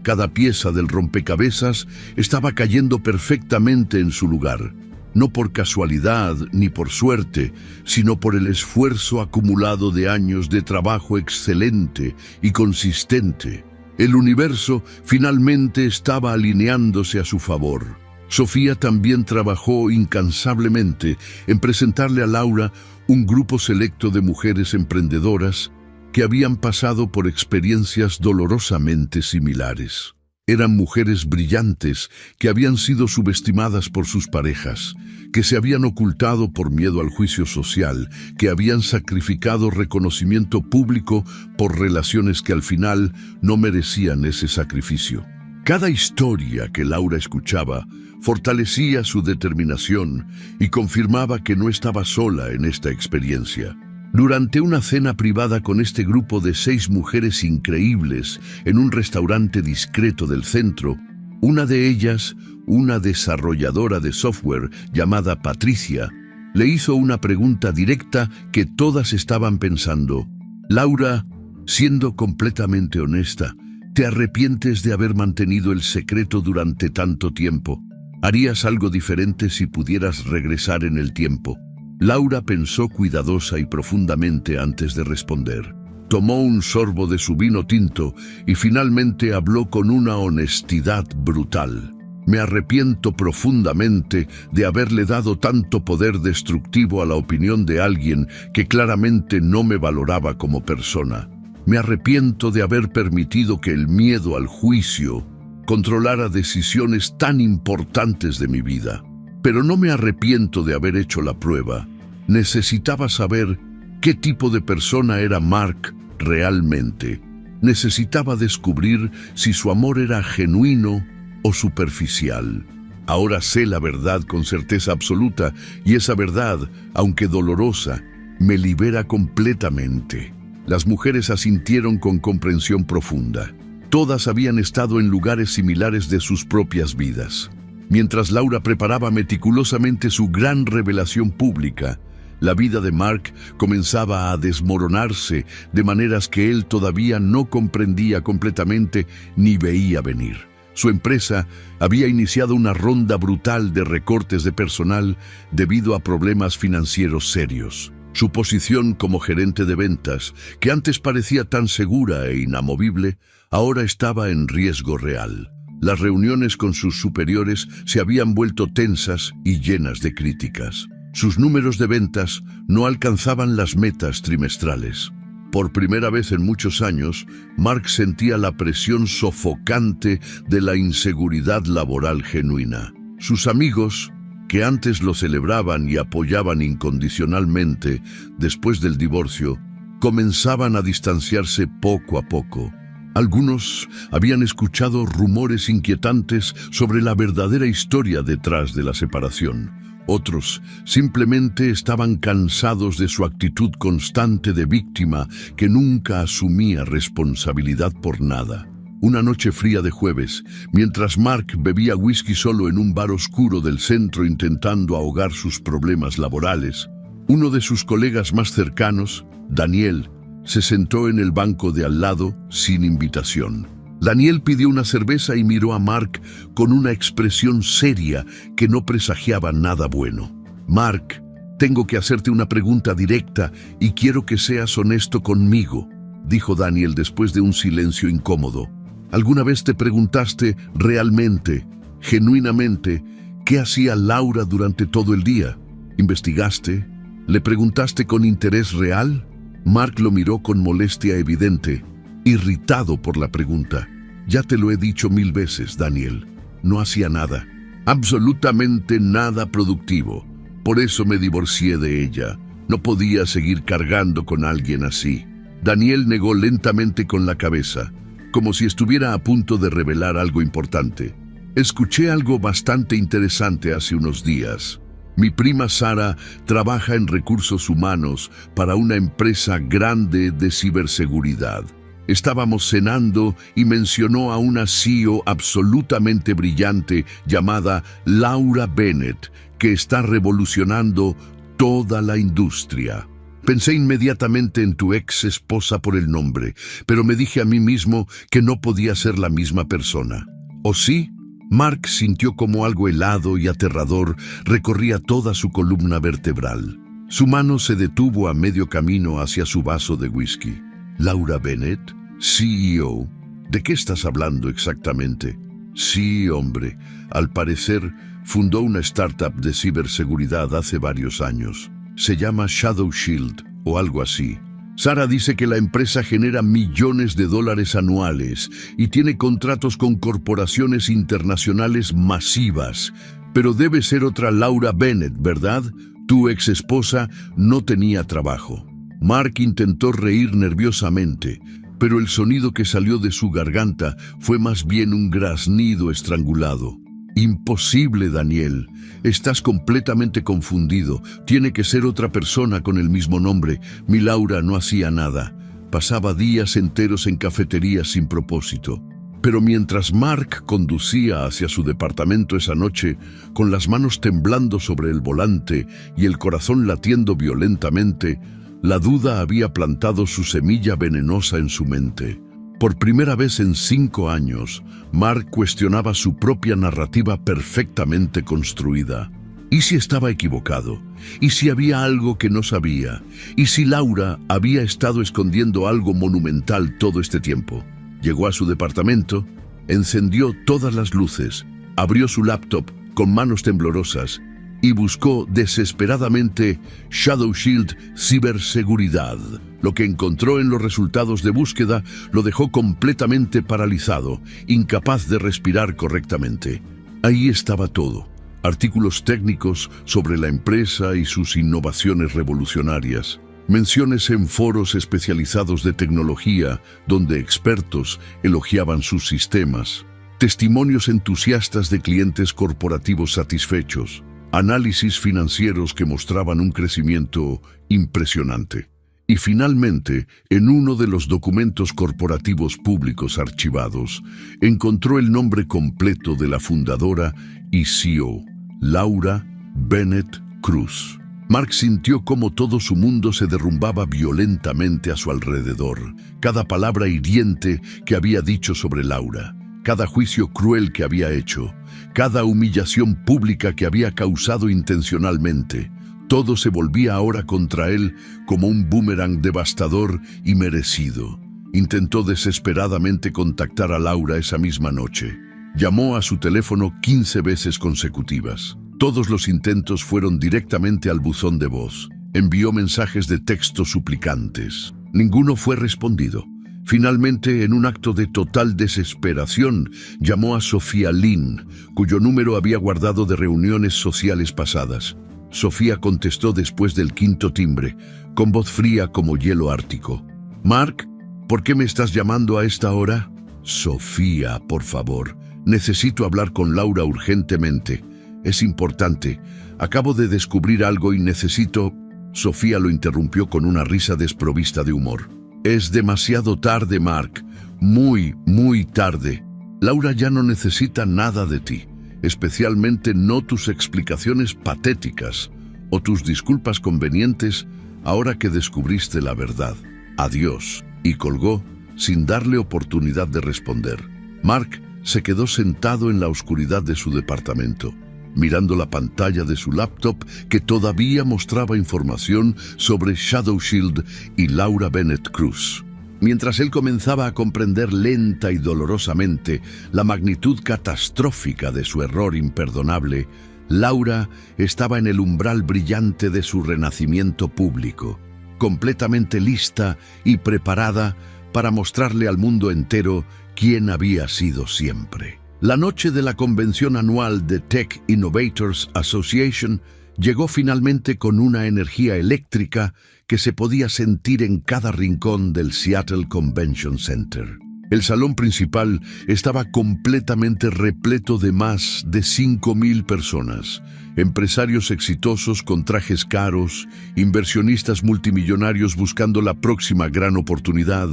Speaker 1: Cada pieza del rompecabezas estaba cayendo perfectamente en su lugar, no por casualidad ni por suerte, sino por el esfuerzo acumulado de años de trabajo excelente y consistente. El universo finalmente estaba alineándose a su favor. Sofía también trabajó incansablemente en presentarle a Laura un grupo selecto de mujeres emprendedoras que habían pasado por experiencias dolorosamente similares. Eran mujeres brillantes que habían sido subestimadas por sus parejas, que se habían ocultado por miedo al juicio social, que habían sacrificado reconocimiento público por relaciones que al final no merecían ese sacrificio. Cada historia que Laura escuchaba fortalecía su determinación y confirmaba que no estaba sola en esta experiencia. Durante una cena privada con este grupo de 6 mujeres increíbles en un restaurante discreto del centro, una de ellas, una desarrolladora de software llamada Patricia, le hizo una pregunta directa que todas estaban pensando. «Laura, siendo completamente honesta, ¿te arrepientes de haber mantenido el secreto durante tanto tiempo? ¿Harías algo diferente si pudieras regresar en el tiempo?» Laura pensó cuidadosa y profundamente antes de responder. Tomó un sorbo de su vino tinto y finalmente habló con una honestidad brutal. Me arrepiento profundamente de haberle dado tanto poder destructivo a la opinión de alguien que claramente no me valoraba como persona. Me arrepiento de haber permitido que el miedo al juicio controlara decisiones tan importantes de mi vida. Pero no me arrepiento de haber hecho la prueba. Necesitaba saber qué tipo de persona era Mark realmente. Necesitaba descubrir si su amor era genuino o superficial. Ahora sé la verdad con certeza absoluta, y esa verdad, aunque dolorosa, me libera completamente. Las mujeres asintieron con comprensión profunda. Todas habían estado en lugares similares de sus propias vidas. Mientras Laura preparaba meticulosamente su gran revelación pública, la vida de Mark comenzaba a desmoronarse de maneras que él todavía no comprendía completamente ni veía venir. Su empresa había iniciado una ronda brutal de recortes de personal debido a problemas financieros serios. Su posición como gerente de ventas, que antes parecía tan segura e inamovible, ahora estaba en riesgo real. Las reuniones con sus superiores se habían vuelto tensas y llenas de críticas. Sus números de ventas no alcanzaban las metas trimestrales. Por primera vez en muchos años, Mark sentía la presión sofocante de la inseguridad laboral genuina. Sus amigos, que antes lo celebraban y apoyaban incondicionalmente después del divorcio, comenzaban a distanciarse poco a poco. Algunos habían escuchado rumores inquietantes sobre la verdadera historia detrás de la separación. Otros simplemente estaban cansados de su actitud constante de víctima que nunca asumía responsabilidad por nada. Una noche fría de jueves, mientras Mark bebía whisky solo en un bar oscuro del centro intentando ahogar sus problemas laborales, uno de sus colegas más cercanos, Daniel, se sentó en el banco de al lado sin invitación. Daniel pidió una cerveza y miró a Mark con una expresión seria que no presagiaba nada bueno. «Mark, tengo que hacerte una pregunta directa y quiero que seas honesto conmigo», dijo Daniel después de un silencio incómodo. «¿Alguna vez te preguntaste realmente, genuinamente, qué hacía Laura durante todo el día? ¿Investigaste? ¿Le preguntaste con interés real?» Mark lo miró con molestia evidente, irritado por la pregunta. «Ya te lo he dicho 1000 veces, Daniel. No hacía nada. Absolutamente nada productivo. Por eso me divorcié de ella. No podía seguir cargando con alguien así». Daniel negó lentamente con la cabeza, como si estuviera a punto de revelar algo importante. «Escuché algo bastante interesante hace unos días. Mi prima Sara trabaja en recursos humanos para una empresa grande de ciberseguridad. Estábamos cenando y mencionó a una CEO absolutamente brillante llamada Laura Bennett, que está revolucionando toda la industria. Pensé inmediatamente en tu ex esposa por el nombre, pero me dije a mí mismo que no podía ser la misma persona. ¿O sí?» Mark sintió como algo helado y aterrador recorría toda su columna vertebral. Su mano se detuvo a medio camino hacia su vaso de whisky. «¿Laura Bennett? CEO? ¿De qué estás hablando exactamente?» «Sí, hombre. Al parecer, fundó una startup de ciberseguridad hace varios años. Se llama Shadow Shield o algo así. Sara dice que la empresa genera millones de dólares anuales y tiene contratos con corporaciones internacionales masivas. Pero debe ser otra Laura Bennett, ¿verdad? Tu ex esposa no tenía trabajo». Mark intentó reír nerviosamente, pero el sonido que salió de su garganta fue más bien un graznido estrangulado. «Imposible, Daniel. Estás completamente confundido. Tiene que ser otra persona con el mismo nombre. Mi Laura no hacía nada. Pasaba días enteros en cafeterías sin propósito». Pero mientras Mark conducía hacia su departamento esa noche, con las manos temblando sobre el volante y el corazón latiendo violentamente, la duda había plantado su semilla venenosa en su mente. Por primera vez en 5 años, Mark cuestionaba su propia narrativa perfectamente construida. ¿Y si estaba equivocado? ¿Y si había algo que no sabía? ¿Y si Laura había estado escondiendo algo monumental todo este tiempo? Llegó a su departamento, encendió todas las luces, abrió su laptop con manos temblorosas y buscó desesperadamente Shadow Shield Ciberseguridad. Lo que encontró en los resultados de búsqueda lo dejó completamente paralizado, incapaz de respirar correctamente. Ahí estaba todo. Artículos técnicos sobre la empresa y sus innovaciones revolucionarias. Menciones en foros especializados de tecnología donde expertos elogiaban sus sistemas. Testimonios entusiastas de clientes corporativos satisfechos. Análisis financieros que mostraban un crecimiento impresionante. Y finalmente, en uno de los documentos corporativos públicos archivados, encontró el nombre completo de la fundadora y CEO, Laura Bennett Cruz. Mark sintió cómo todo su mundo se derrumbaba violentamente a su alrededor. Cada palabra hiriente que había dicho sobre Laura, cada juicio cruel que había hecho, cada humillación pública que había causado intencionalmente, todo se volvía ahora contra él como un boomerang devastador y merecido. Intentó desesperadamente contactar a Laura esa misma noche. Llamó a su teléfono 15 veces consecutivas. Todos los intentos fueron directamente al buzón de voz. Envió mensajes de texto suplicantes. Ninguno fue respondido. Finalmente, en un acto de total desesperación, llamó a Sofía Lynn, cuyo número había guardado de reuniones sociales pasadas. Sofía contestó después del quinto timbre, con voz fría como hielo ártico. «Mark, ¿por qué me estás llamando a esta hora?» «Sofía, por favor, necesito hablar con Laura urgentemente. Es importante. Acabo de descubrir algo y necesito...» Sofía lo interrumpió con una risa desprovista de humor. «Es demasiado tarde, Mark. Muy, muy tarde. Laura ya no necesita nada de ti. Especialmente no tus explicaciones patéticas o tus disculpas convenientes ahora que descubriste la verdad. Adiós». Y colgó sin darle oportunidad de responder. Mark se quedó sentado en la oscuridad de su departamento, mirando la pantalla de su laptop que todavía mostraba información sobre Shadow Shield y Laura Bennett Cruz. Mientras él comenzaba a comprender lenta y dolorosamente la magnitud catastrófica de su error imperdonable, Laura estaba en el umbral brillante de su renacimiento público, completamente lista y preparada para mostrarle al mundo entero quién había sido siempre. La noche de la convención anual de Tech Innovators Association llegó finalmente con una energía eléctrica que se podía sentir en cada rincón del Seattle Convention Center. El salón principal estaba completamente repleto de más de 5,000 personas, empresarios exitosos con trajes caros, inversionistas multimillonarios buscando la próxima gran oportunidad,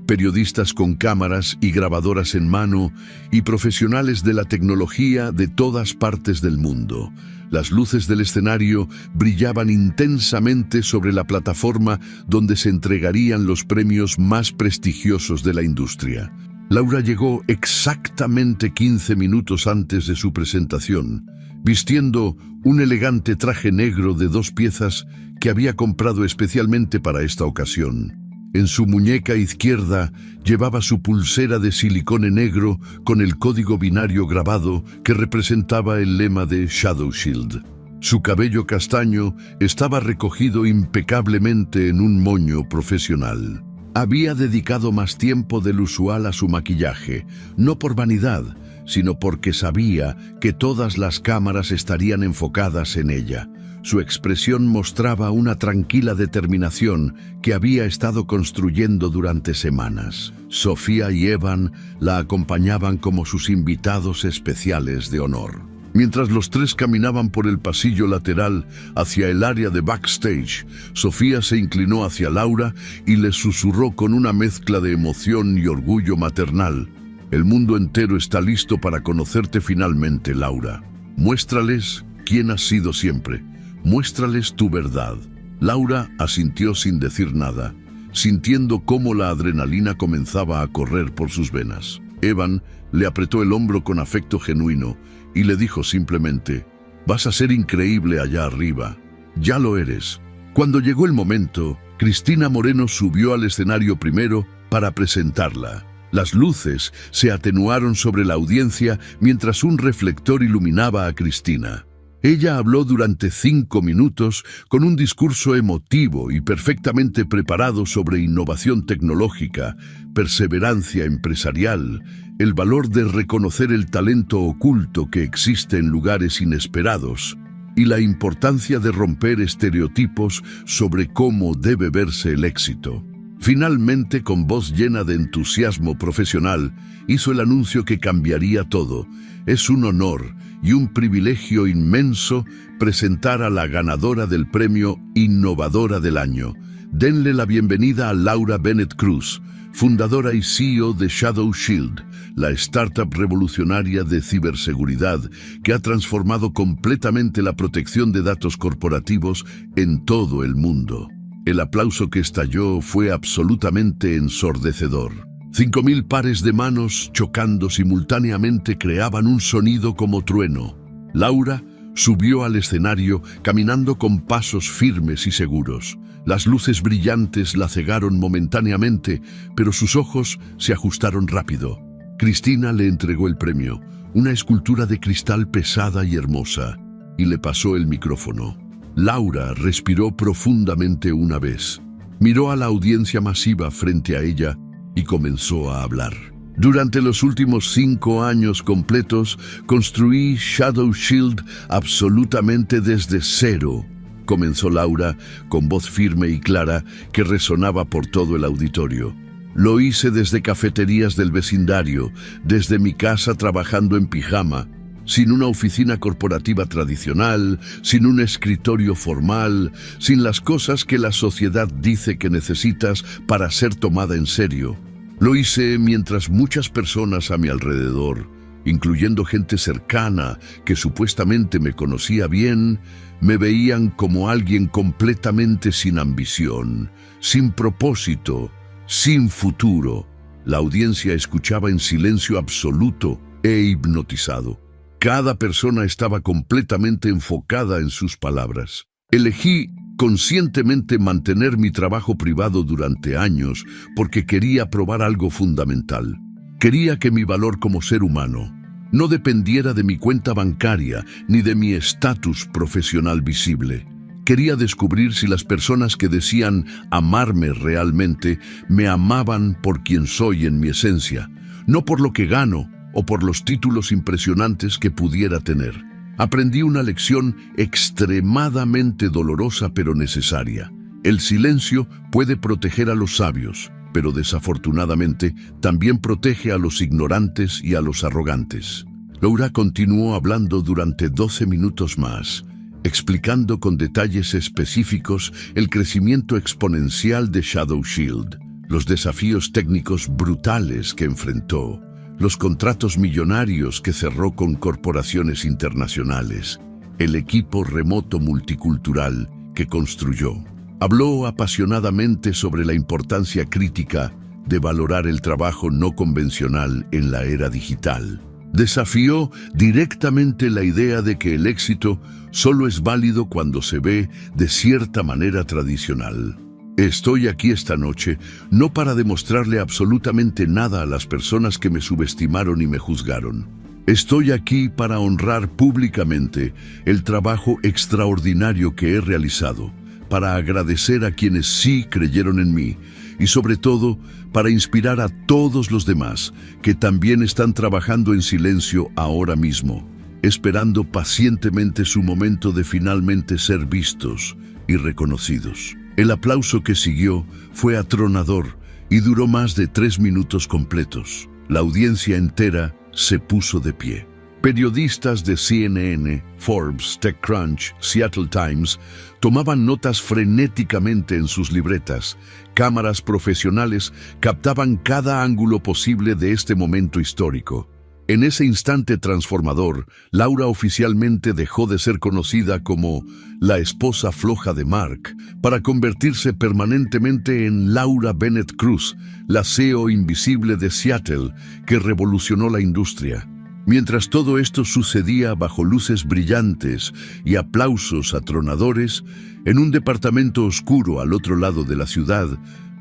Speaker 1: periodistas con cámaras y grabadoras en mano y profesionales de la tecnología de todas partes del mundo. Las luces del escenario brillaban intensamente sobre la plataforma donde se entregarían los premios más prestigiosos de la industria. Laura llegó exactamente 15 minutos antes de su presentación, vistiendo un elegante traje negro de 2 piezas que había comprado especialmente para esta ocasión. En su muñeca izquierda llevaba su pulsera de silicone negro con el código binario grabado que representaba el lema de Shadow Shield. Su cabello castaño estaba recogido impecablemente en un moño profesional. Había dedicado más tiempo del usual a su maquillaje, no por vanidad, sino porque sabía que todas las cámaras estarían enfocadas en ella. Su expresión mostraba una tranquila determinación que había estado construyendo durante semanas. Sofía y Evan la acompañaban como sus invitados especiales de honor. Mientras los tres caminaban por el pasillo lateral hacia el área de backstage, Sofía se inclinó hacia Laura y le susurró con una mezcla de emoción y orgullo maternal: «El mundo entero está listo para conocerte finalmente, Laura. Muéstrales quién has sido siempre. Muéstrales tu verdad». Laura asintió sin decir nada, sintiendo cómo la adrenalina comenzaba a correr por sus venas. Evan le apretó el hombro con afecto genuino y le dijo simplemente: Vas a ser increíble allá arriba. Ya lo eres. Cuando llegó el momento, Cristina Moreno subió al escenario primero para presentarla. Las luces se atenuaron sobre la audiencia mientras un reflector iluminaba a Cristina. Ella habló durante 5 minutos con un discurso emotivo y perfectamente preparado sobre innovación tecnológica, perseverancia empresarial, el valor de reconocer el talento oculto que existe en lugares inesperados y la importancia de romper estereotipos sobre cómo debe verse el éxito. Finalmente, con voz llena de entusiasmo profesional, hizo el anuncio que cambiaría todo. Es un honor y un privilegio inmenso presentar a la ganadora del premio Innovadora del Año. Denle la bienvenida a Laura Bennett Cruz, fundadora y CEO de Shadow Shield, la startup revolucionaria de ciberseguridad que ha transformado completamente la protección de datos corporativos en todo el mundo. El aplauso que estalló fue absolutamente ensordecedor. 5.000 pares de manos chocando simultáneamente creaban un sonido como trueno. Laura subió al escenario caminando con pasos firmes y seguros. Las luces brillantes la cegaron momentáneamente, pero sus ojos se ajustaron rápido. Cristina le entregó el premio, una escultura de cristal pesada y hermosa, y le pasó el micrófono. Laura respiró profundamente una vez, miró a la audiencia masiva frente a ella y comenzó a hablar. Durante los últimos 5 años completos, construí Shadow Shield absolutamente desde cero, comenzó Laura con voz firme y clara que resonaba por todo el auditorio. Lo hice desde cafeterías del vecindario, desde mi casa trabajando en pijama, sin una oficina corporativa tradicional, sin un escritorio formal, sin las cosas que la sociedad dice que necesitas para ser tomada en serio. Lo hice mientras muchas personas a mi alrededor, incluyendo gente cercana que supuestamente me conocía bien, me veían como alguien completamente sin ambición, sin propósito, sin futuro. La audiencia escuchaba en silencio absoluto e hipnotizado. Cada persona estaba completamente enfocada en sus palabras. Elegí conscientemente mantener mi trabajo privado durante años porque quería probar algo fundamental. Quería que mi valor como ser humano no dependiera de mi cuenta bancaria ni de mi estatus profesional visible. Quería descubrir si las personas que decían amarme realmente me amaban por quien soy en mi esencia, no por lo que gano o por los títulos impresionantes que pudiera tener. Aprendí una lección extremadamente dolorosa pero necesaria. El silencio puede proteger a los sabios, pero desafortunadamente también protege a los ignorantes y a los arrogantes. Laura continuó hablando durante 12 minutos más, explicando con detalles específicos el crecimiento exponencial de Shadow Shield, los desafíos técnicos brutales que enfrentó, los contratos millonarios que cerró con corporaciones internacionales, el equipo remoto multicultural que construyó. Habló apasionadamente sobre la importancia crítica de valorar el trabajo no convencional en la era digital. Desafió directamente la idea de que el éxito solo es válido cuando se ve de cierta manera tradicional. Estoy aquí esta noche no para demostrarle absolutamente nada a las personas que me subestimaron y me juzgaron. Estoy aquí para honrar públicamente el trabajo extraordinario que he realizado, para agradecer a quienes sí creyeron en mí y sobre todo para inspirar a todos los demás que también están trabajando en silencio ahora mismo, esperando pacientemente su momento de finalmente ser vistos y reconocidos. El aplauso que siguió fue atronador y duró más de 3 minutos completos. La audiencia entera se puso de pie. Periodistas de CNN, Forbes, TechCrunch, Seattle Times tomaban notas frenéticamente en sus libretas. Cámaras profesionales captaban cada ángulo posible de este momento histórico. En ese instante transformador, Laura oficialmente dejó de ser conocida como la esposa floja de Mark para convertirse permanentemente en Laura Bennett Cruz, la CEO invisible de Seattle que revolucionó la industria. Mientras todo esto sucedía bajo luces brillantes y aplausos atronadores, en un departamento oscuro al otro lado de la ciudad,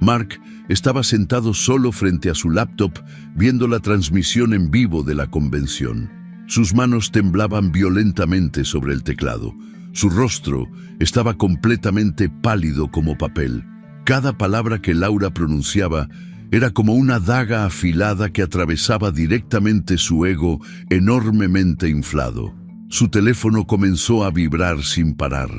Speaker 1: Mark estaba sentado solo frente a su laptop viendo la transmisión en vivo de la convención. Sus manos temblaban violentamente sobre el teclado. Su rostro estaba completamente pálido como papel. Cada palabra que Laura pronunciaba era como una daga afilada que atravesaba directamente su ego enormemente inflado. Su teléfono comenzó a vibrar sin parar.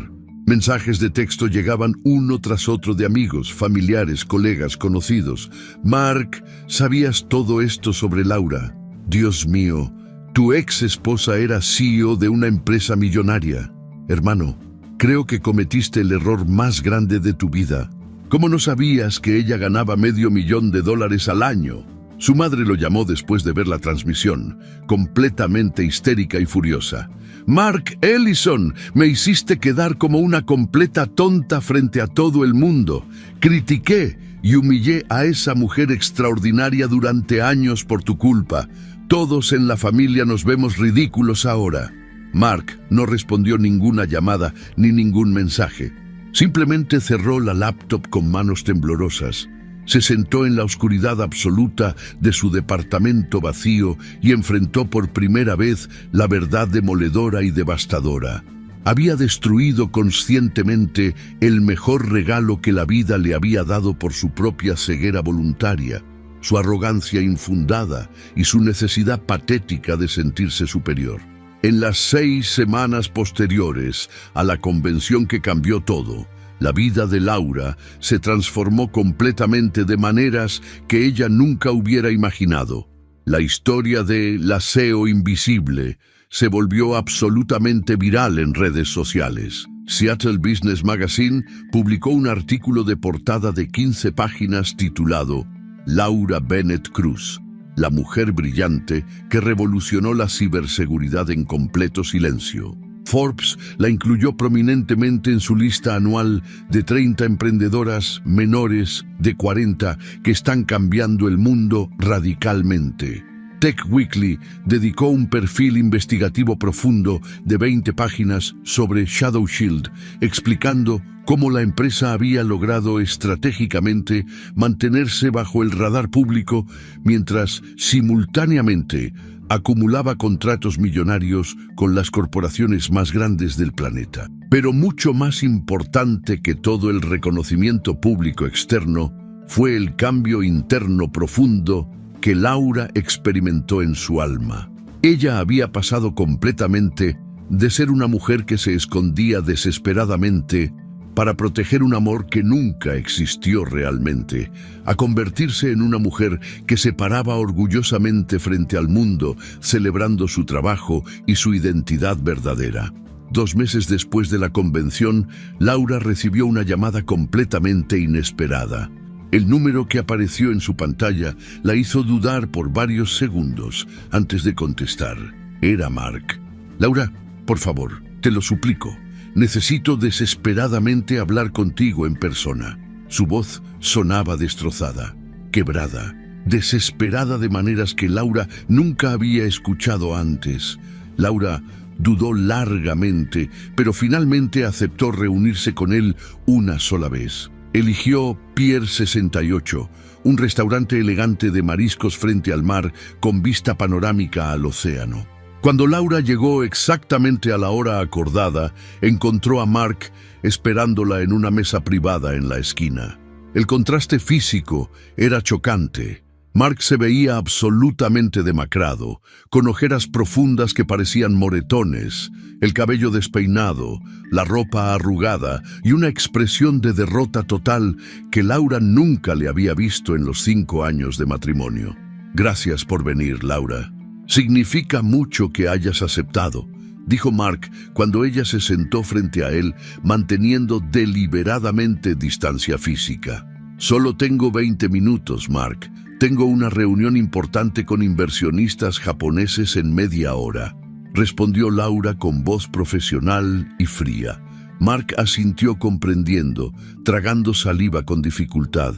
Speaker 1: Mensajes de texto llegaban uno tras otro de amigos, familiares, colegas, conocidos. Mark, ¿sabías todo esto sobre Laura? Dios mío, tu ex esposa era CEO de una empresa millonaria. Hermano, creo que cometiste el error más grande de tu vida. ¿Cómo no sabías que ella ganaba $500,000 al año? Su madre lo llamó después de ver la transmisión, completamente histérica y furiosa. Mark Ellison, me hiciste quedar como una completa tonta frente a todo el mundo. Critiqué y humillé a esa mujer extraordinaria durante años por tu culpa. Todos en la familia nos vemos ridículos ahora. Mark no respondió ninguna llamada ni ningún mensaje. Simplemente cerró la laptop con manos temblorosas. Se sentó en la oscuridad absoluta de su departamento vacío y enfrentó por primera vez la verdad demoledora y devastadora. Había destruido conscientemente el mejor regalo que la vida le había dado por su propia ceguera voluntaria, su arrogancia infundada y su necesidad patética de sentirse superior. En las 6 semanas posteriores a la convención que cambió todo, la vida de Laura se transformó completamente de maneras que ella nunca hubiera imaginado. La historia de la CEO invisible se volvió absolutamente viral en redes sociales. Seattle Business Magazine publicó un artículo de portada de 15 páginas titulado Laura Bennett Cruz, la mujer brillante que revolucionó la ciberseguridad en completo silencio. Forbes la incluyó prominentemente en su lista anual de 30 emprendedoras menores de 40 que están cambiando el mundo radicalmente. Tech Weekly dedicó un perfil investigativo profundo de 20 páginas sobre Shadow Shield, explicando cómo la empresa había logrado estratégicamente mantenerse bajo el radar público mientras simultáneamente acumulaba contratos millonarios con las corporaciones más grandes del planeta. Pero mucho más importante que todo el reconocimiento público externo fue el cambio interno profundo que Laura experimentó en su alma. Ella había pasado completamente de ser una mujer que se escondía desesperadamente para proteger un amor que nunca existió realmente, a convertirse en una mujer que se paraba orgullosamente frente al mundo, celebrando su trabajo y su identidad verdadera. 2 meses después de la convención, Laura recibió una llamada completamente inesperada. El número que apareció en su pantalla la hizo dudar por varios segundos antes de contestar. Era Mark. Laura, por favor, te lo suplico. Necesito desesperadamente hablar contigo en persona. Su voz sonaba destrozada, quebrada, desesperada de maneras que Laura nunca había escuchado antes. Laura dudó largamente, pero finalmente aceptó reunirse con él una sola vez. Eligió Pier 68, un restaurante elegante de mariscos frente al mar con vista panorámica al océano. Cuando Laura llegó exactamente a la hora acordada, encontró a Mark esperándola en una mesa privada en la esquina. El contraste físico era chocante. Mark se veía absolutamente demacrado, con ojeras profundas que parecían moretones, el cabello despeinado, la ropa arrugada y una expresión de derrota total que Laura nunca le había visto en los 5 años de matrimonio. Gracias por venir, Laura. Significa mucho que hayas aceptado, dijo Mark cuando ella se sentó frente a él, manteniendo deliberadamente distancia física. Solo tengo 20 minutos, Mark. Tengo una reunión importante con inversionistas japoneses en media hora, respondió Laura con voz profesional y fría. Mark asintió comprendiendo, tragando saliva con dificultad.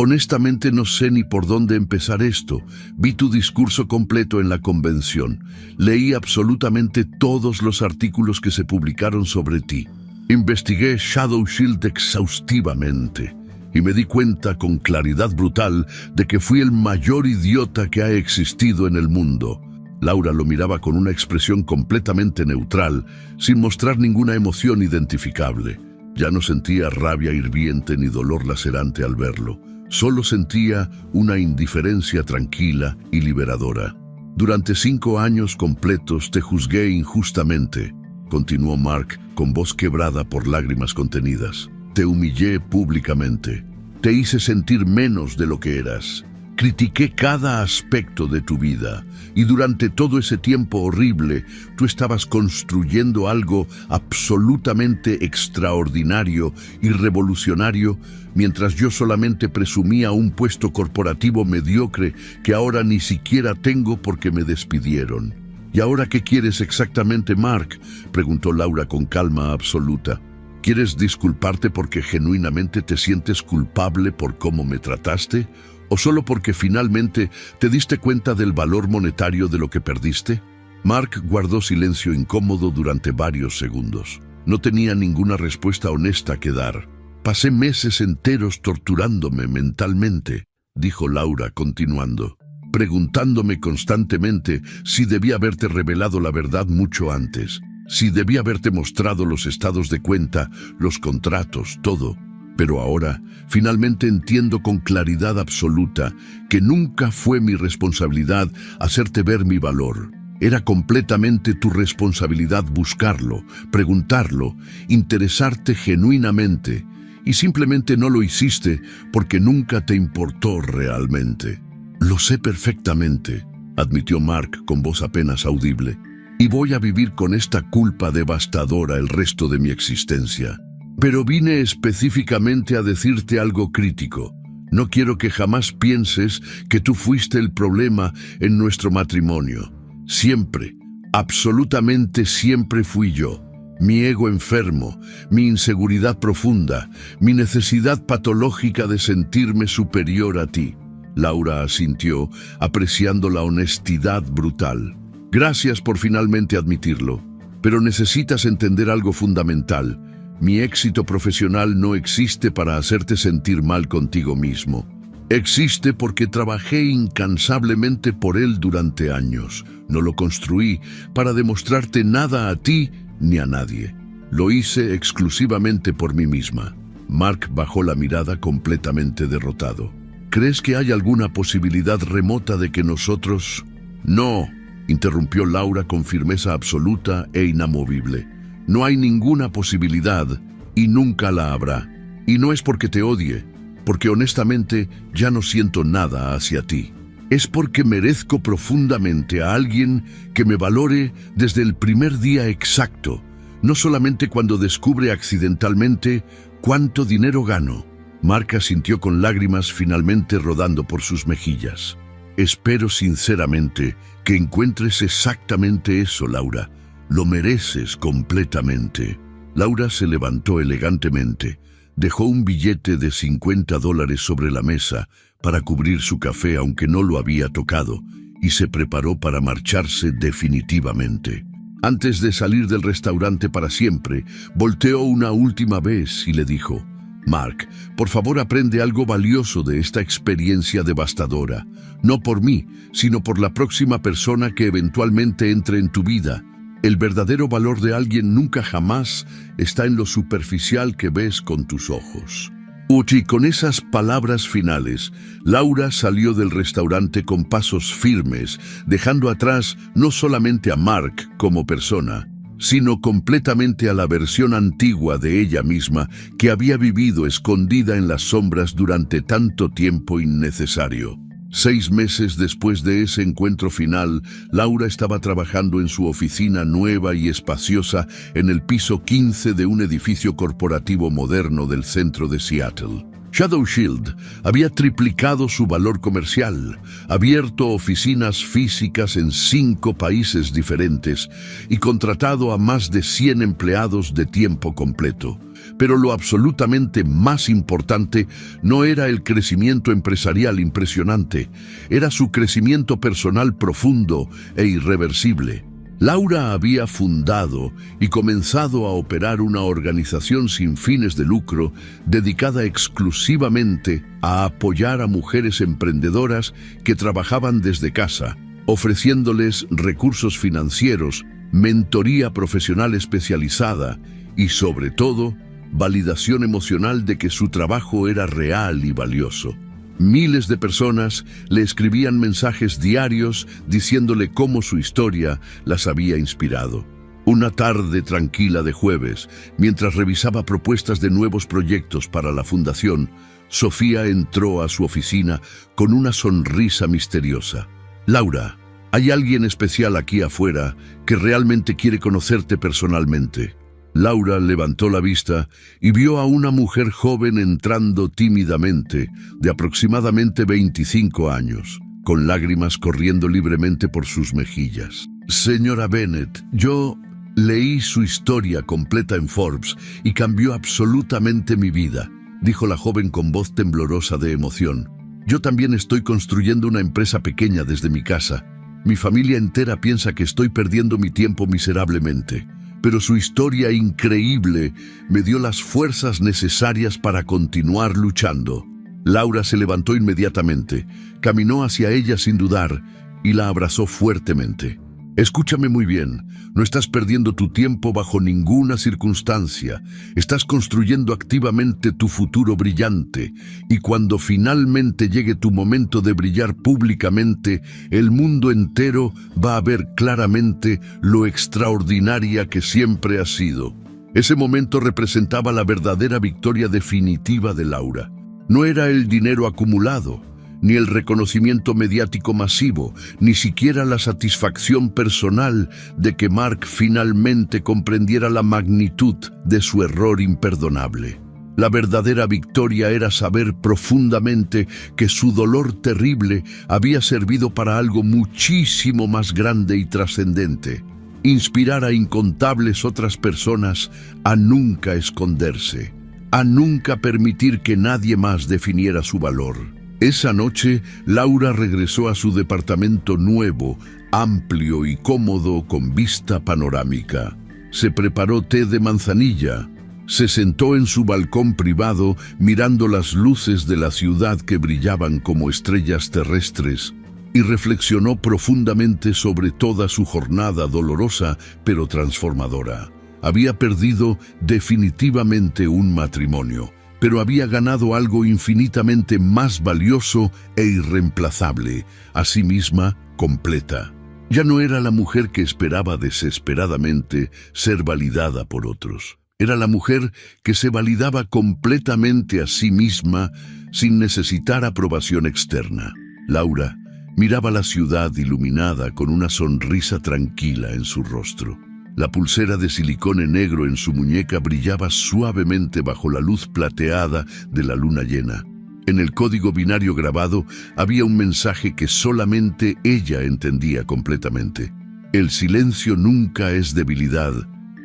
Speaker 1: Honestamente no sé ni por dónde empezar esto. Vi tu discurso completo en la convención. Leí absolutamente todos los artículos que se publicaron sobre ti. Investigué Shadow Shield exhaustivamente y me di cuenta con claridad brutal de que fui el mayor idiota que ha existido en el mundo. Laura lo miraba con una expresión completamente neutral, sin mostrar ninguna emoción identificable. Ya no sentía rabia hirviente ni dolor lacerante al verlo. Solo sentía una indiferencia tranquila y liberadora. Durante 5 años completos te juzgué injustamente, continuó Mark con voz quebrada por lágrimas contenidas. Te humillé públicamente. Te hice sentir menos de lo que eras. Critiqué cada aspecto de tu vida y durante todo ese tiempo horrible tú estabas construyendo algo absolutamente extraordinario y revolucionario mientras yo solamente presumía un puesto corporativo mediocre que ahora ni siquiera tengo porque me despidieron. ¿Y ahora qué quieres exactamente, Mark?, preguntó Laura con calma absoluta. ¿Quieres disculparte porque genuinamente te sientes culpable por cómo me trataste? ¿O solo porque finalmente te diste cuenta del valor monetario de lo que perdiste? Mark guardó silencio incómodo durante varios segundos. No tenía ninguna respuesta honesta que dar. Pasé meses enteros torturándome mentalmente, dijo Laura continuando, preguntándome constantemente si debía haberte revelado la verdad mucho antes, si debía haberte mostrado los estados de cuenta, los contratos, todo. Pero ahora, finalmente entiendo con claridad absoluta que nunca fue mi responsabilidad hacerte ver mi valor. Era completamente tu responsabilidad buscarlo, preguntarlo, interesarte genuinamente, y simplemente no lo hiciste porque nunca te importó realmente. Lo sé perfectamente, admitió Mark con voz apenas audible, y voy a vivir con esta culpa devastadora el resto de mi existencia. Pero vine específicamente a decirte algo crítico. No quiero que jamás pienses que tú fuiste el problema en nuestro matrimonio. Siempre, absolutamente siempre fui yo. Mi ego enfermo, mi inseguridad profunda, mi necesidad patológica de sentirme superior a ti. Laura asintió, apreciando la honestidad brutal. Gracias por finalmente admitirlo, pero necesitas entender algo fundamental. Mi éxito profesional no existe para hacerte sentir mal contigo mismo. Existe porque trabajé incansablemente por él durante años. No lo construí para demostrarte nada a ti ni a nadie. Lo hice exclusivamente por mí misma. Mark bajó la mirada completamente derrotado. ¿Crees que hay alguna posibilidad remota de que nosotros...? No, interrumpió Laura con firmeza absoluta e inamovible. No hay ninguna posibilidad y nunca la habrá. Y no es porque te odie, porque honestamente ya no siento nada hacia ti. Es porque merezco profundamente a alguien que me valore desde el primer día exacto, no solamente cuando descubre accidentalmente cuánto dinero gano. Mark asintió con lágrimas finalmente rodando por sus mejillas. Espero sinceramente que encuentres exactamente eso, Laura. Lo mereces completamente. Laura se levantó elegantemente, dejó un billete de $50 sobre la mesa para cubrir su café aunque no lo había tocado, y se preparó para marcharse definitivamente. Antes de salir del restaurante para siempre, volteó una última vez y le dijo: Mark, por favor aprende algo valioso de esta experiencia devastadora, no por mí, sino por la próxima persona que eventualmente entre en tu vida. El verdadero valor de alguien nunca jamás está en lo superficial que ves con tus ojos. Y con esas palabras finales, Laura salió del restaurante con pasos firmes, dejando atrás no solamente a Mark como persona, sino completamente a la versión antigua de ella misma que había vivido escondida en las sombras durante tanto tiempo innecesario. 6 meses después de ese encuentro final, Laura estaba trabajando en su oficina nueva y espaciosa en el piso 15 de un edificio corporativo moderno del centro de Seattle. Shadow Shield había triplicado su valor comercial, abierto oficinas físicas en 5 países diferentes y contratado a más de 100 empleados de tiempo completo. Pero lo absolutamente más importante no era el crecimiento empresarial impresionante, era su crecimiento personal profundo e irreversible. Laura había fundado y comenzado a operar una organización sin fines de lucro dedicada exclusivamente a apoyar a mujeres emprendedoras que trabajaban desde casa, ofreciéndoles recursos financieros, mentoría profesional especializada y, sobre todo, validación emocional de que su trabajo era real y valioso. Miles de personas le escribían mensajes diarios diciéndole cómo su historia las había inspirado. Una tarde tranquila de jueves, mientras revisaba propuestas de nuevos proyectos para la fundación, Sofía entró a su oficina con una sonrisa misteriosa. «Laura, hay alguien especial aquí afuera que realmente quiere conocerte personalmente». Laura levantó la vista y vio a una mujer joven entrando tímidamente, de aproximadamente 25 años, con lágrimas corriendo libremente por sus mejillas. «Señora Bennett, yo leí su historia completa en Forbes y cambió absolutamente mi vida», dijo la joven con voz temblorosa de emoción. «Yo también estoy construyendo una empresa pequeña desde mi casa. Mi familia entera piensa que estoy perdiendo mi tiempo miserablemente. Pero su historia increíble me dio las fuerzas necesarias para continuar luchando». Laura se levantó inmediatamente, caminó hacia ella sin dudar y la abrazó fuertemente. «Escúchame muy bien, no estás perdiendo tu tiempo bajo ninguna circunstancia. Estás construyendo activamente tu futuro brillante y cuando finalmente llegue tu momento de brillar públicamente, el mundo entero va a ver claramente lo extraordinaria que siempre has sido». Ese momento representaba la verdadera victoria definitiva de Laura. No era el dinero acumulado, ni el reconocimiento mediático masivo, ni siquiera la satisfacción personal de que Mark finalmente comprendiera la magnitud de su error imperdonable. La verdadera victoria era saber profundamente que su dolor terrible había servido para algo muchísimo más grande y trascendente: inspirar a incontables otras personas a nunca esconderse, a nunca permitir que nadie más definiera su valor. Esa noche, Laura regresó a su departamento nuevo, amplio y cómodo con vista panorámica. Se preparó té de manzanilla, se sentó en su balcón privado mirando las luces de la ciudad que brillaban como estrellas terrestres y reflexionó profundamente sobre toda su jornada dolorosa pero transformadora. Había perdido definitivamente un matrimonio, pero había ganado algo infinitamente más valioso e irreemplazable, a sí misma completa. Ya no era la mujer que esperaba desesperadamente ser validada por otros. Era la mujer que se validaba completamente a sí misma sin necesitar aprobación externa. Laura miraba la ciudad iluminada con una sonrisa tranquila en su rostro. La pulsera de silicone negro en su muñeca brillaba suavemente bajo la luz plateada de la luna llena. En el código binario grabado había un mensaje que solamente ella entendía completamente. El silencio nunca es debilidad,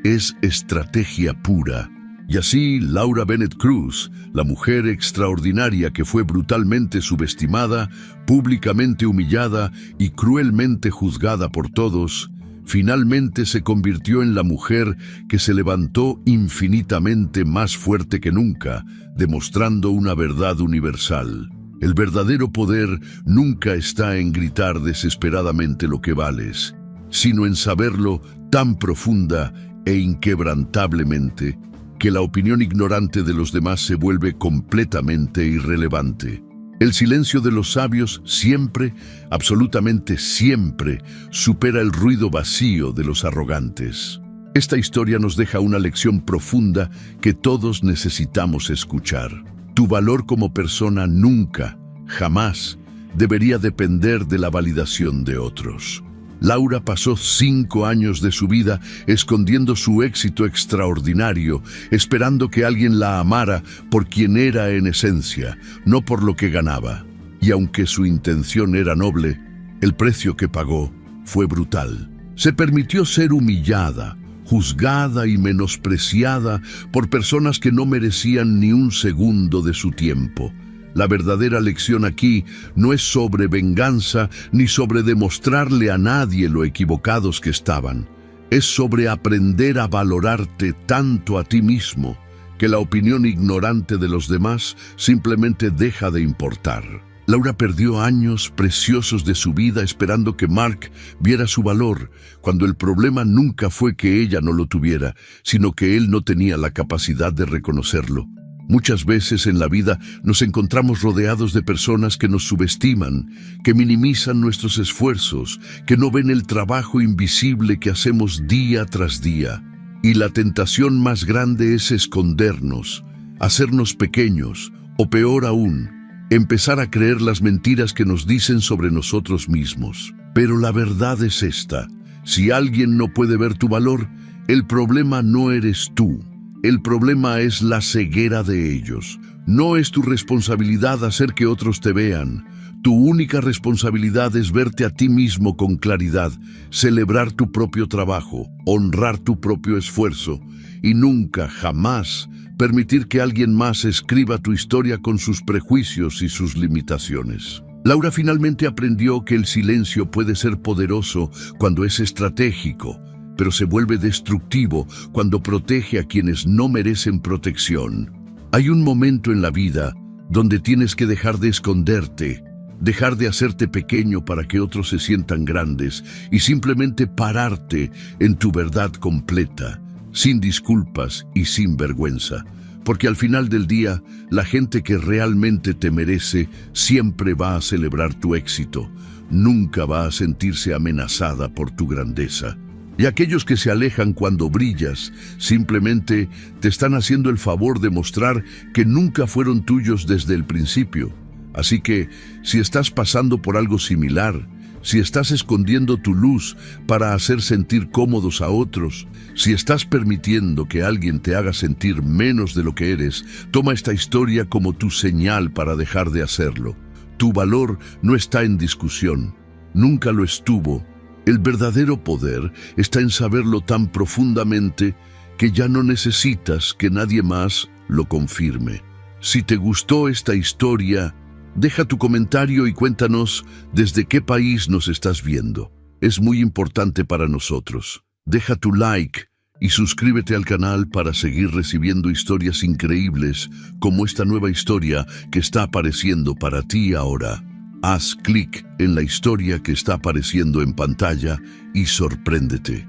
Speaker 1: es estrategia pura. Y así Laura Bennett Cruz, la mujer extraordinaria que fue brutalmente subestimada, públicamente humillada y cruelmente juzgada por todos, finalmente se convirtió en la mujer que se levantó infinitamente más fuerte que nunca, demostrando una verdad universal. El verdadero poder nunca está en gritar desesperadamente lo que vales, sino en saberlo tan profunda e inquebrantablemente que la opinión ignorante de los demás se vuelve completamente irrelevante. El silencio de los sabios siempre, absolutamente siempre, supera el ruido vacío de los arrogantes. Esta historia nos deja una lección profunda que todos necesitamos escuchar. Tu valor como persona nunca, jamás, debería depender de la validación de otros. Laura pasó 5 años de su vida escondiendo su éxito extraordinario, esperando que alguien la amara por quien era en esencia, no por lo que ganaba. Y aunque su intención era noble, el precio que pagó fue brutal. Se permitió ser humillada, juzgada y menospreciada por personas que no merecían ni un segundo de su tiempo. La verdadera lección aquí no es sobre venganza ni sobre demostrarle a nadie lo equivocados que estaban. Es sobre aprender a valorarte tanto a ti mismo que la opinión ignorante de los demás simplemente deja de importar. Laura perdió años preciosos de su vida esperando que Mark viera su valor, cuando el problema nunca fue que ella no lo tuviera, sino que él no tenía la capacidad de reconocerlo. Muchas veces en la vida nos encontramos rodeados de personas que nos subestiman, que minimizan nuestros esfuerzos, que no ven el trabajo invisible que hacemos día tras día. Y la tentación más grande es escondernos, hacernos pequeños, o peor aún, empezar a creer las mentiras que nos dicen sobre nosotros mismos. Pero la verdad es esta: si alguien no puede ver tu valor, el problema no eres tú. El problema es la ceguera de ellos. No es tu responsabilidad hacer que otros te vean. Tu única responsabilidad es verte a ti mismo con claridad, celebrar tu propio trabajo, honrar tu propio esfuerzo y nunca, jamás, permitir que alguien más escriba tu historia con sus prejuicios y sus limitaciones. Laura finalmente aprendió que el silencio puede ser poderoso cuando es estratégico, pero se vuelve destructivo cuando protege a quienes no merecen protección. Hay un momento en la vida donde tienes que dejar de esconderte, dejar de hacerte pequeño para que otros se sientan grandes y simplemente pararte en tu verdad completa, sin disculpas y sin vergüenza. Porque al final del día, la gente que realmente te merece siempre va a celebrar tu éxito, nunca va a sentirse amenazada por tu grandeza. Y aquellos que se alejan cuando brillas, simplemente te están haciendo el favor de mostrar que nunca fueron tuyos desde el principio. Así que, si estás pasando por algo similar, si estás escondiendo tu luz para hacer sentir cómodos a otros, si estás permitiendo que alguien te haga sentir menos de lo que eres, toma esta historia como tu señal para dejar de hacerlo. Tu valor no está en discusión, nunca lo estuvo. El verdadero poder está en saberlo tan profundamente que ya no necesitas que nadie más lo confirme. Si te gustó esta historia, deja tu comentario y cuéntanos desde qué país nos estás viendo. Es muy importante para nosotros. Deja tu like y suscríbete al canal para seguir recibiendo historias increíbles como esta nueva historia que está apareciendo para ti ahora. Haz clic en la historia que está apareciendo en pantalla y sorpréndete.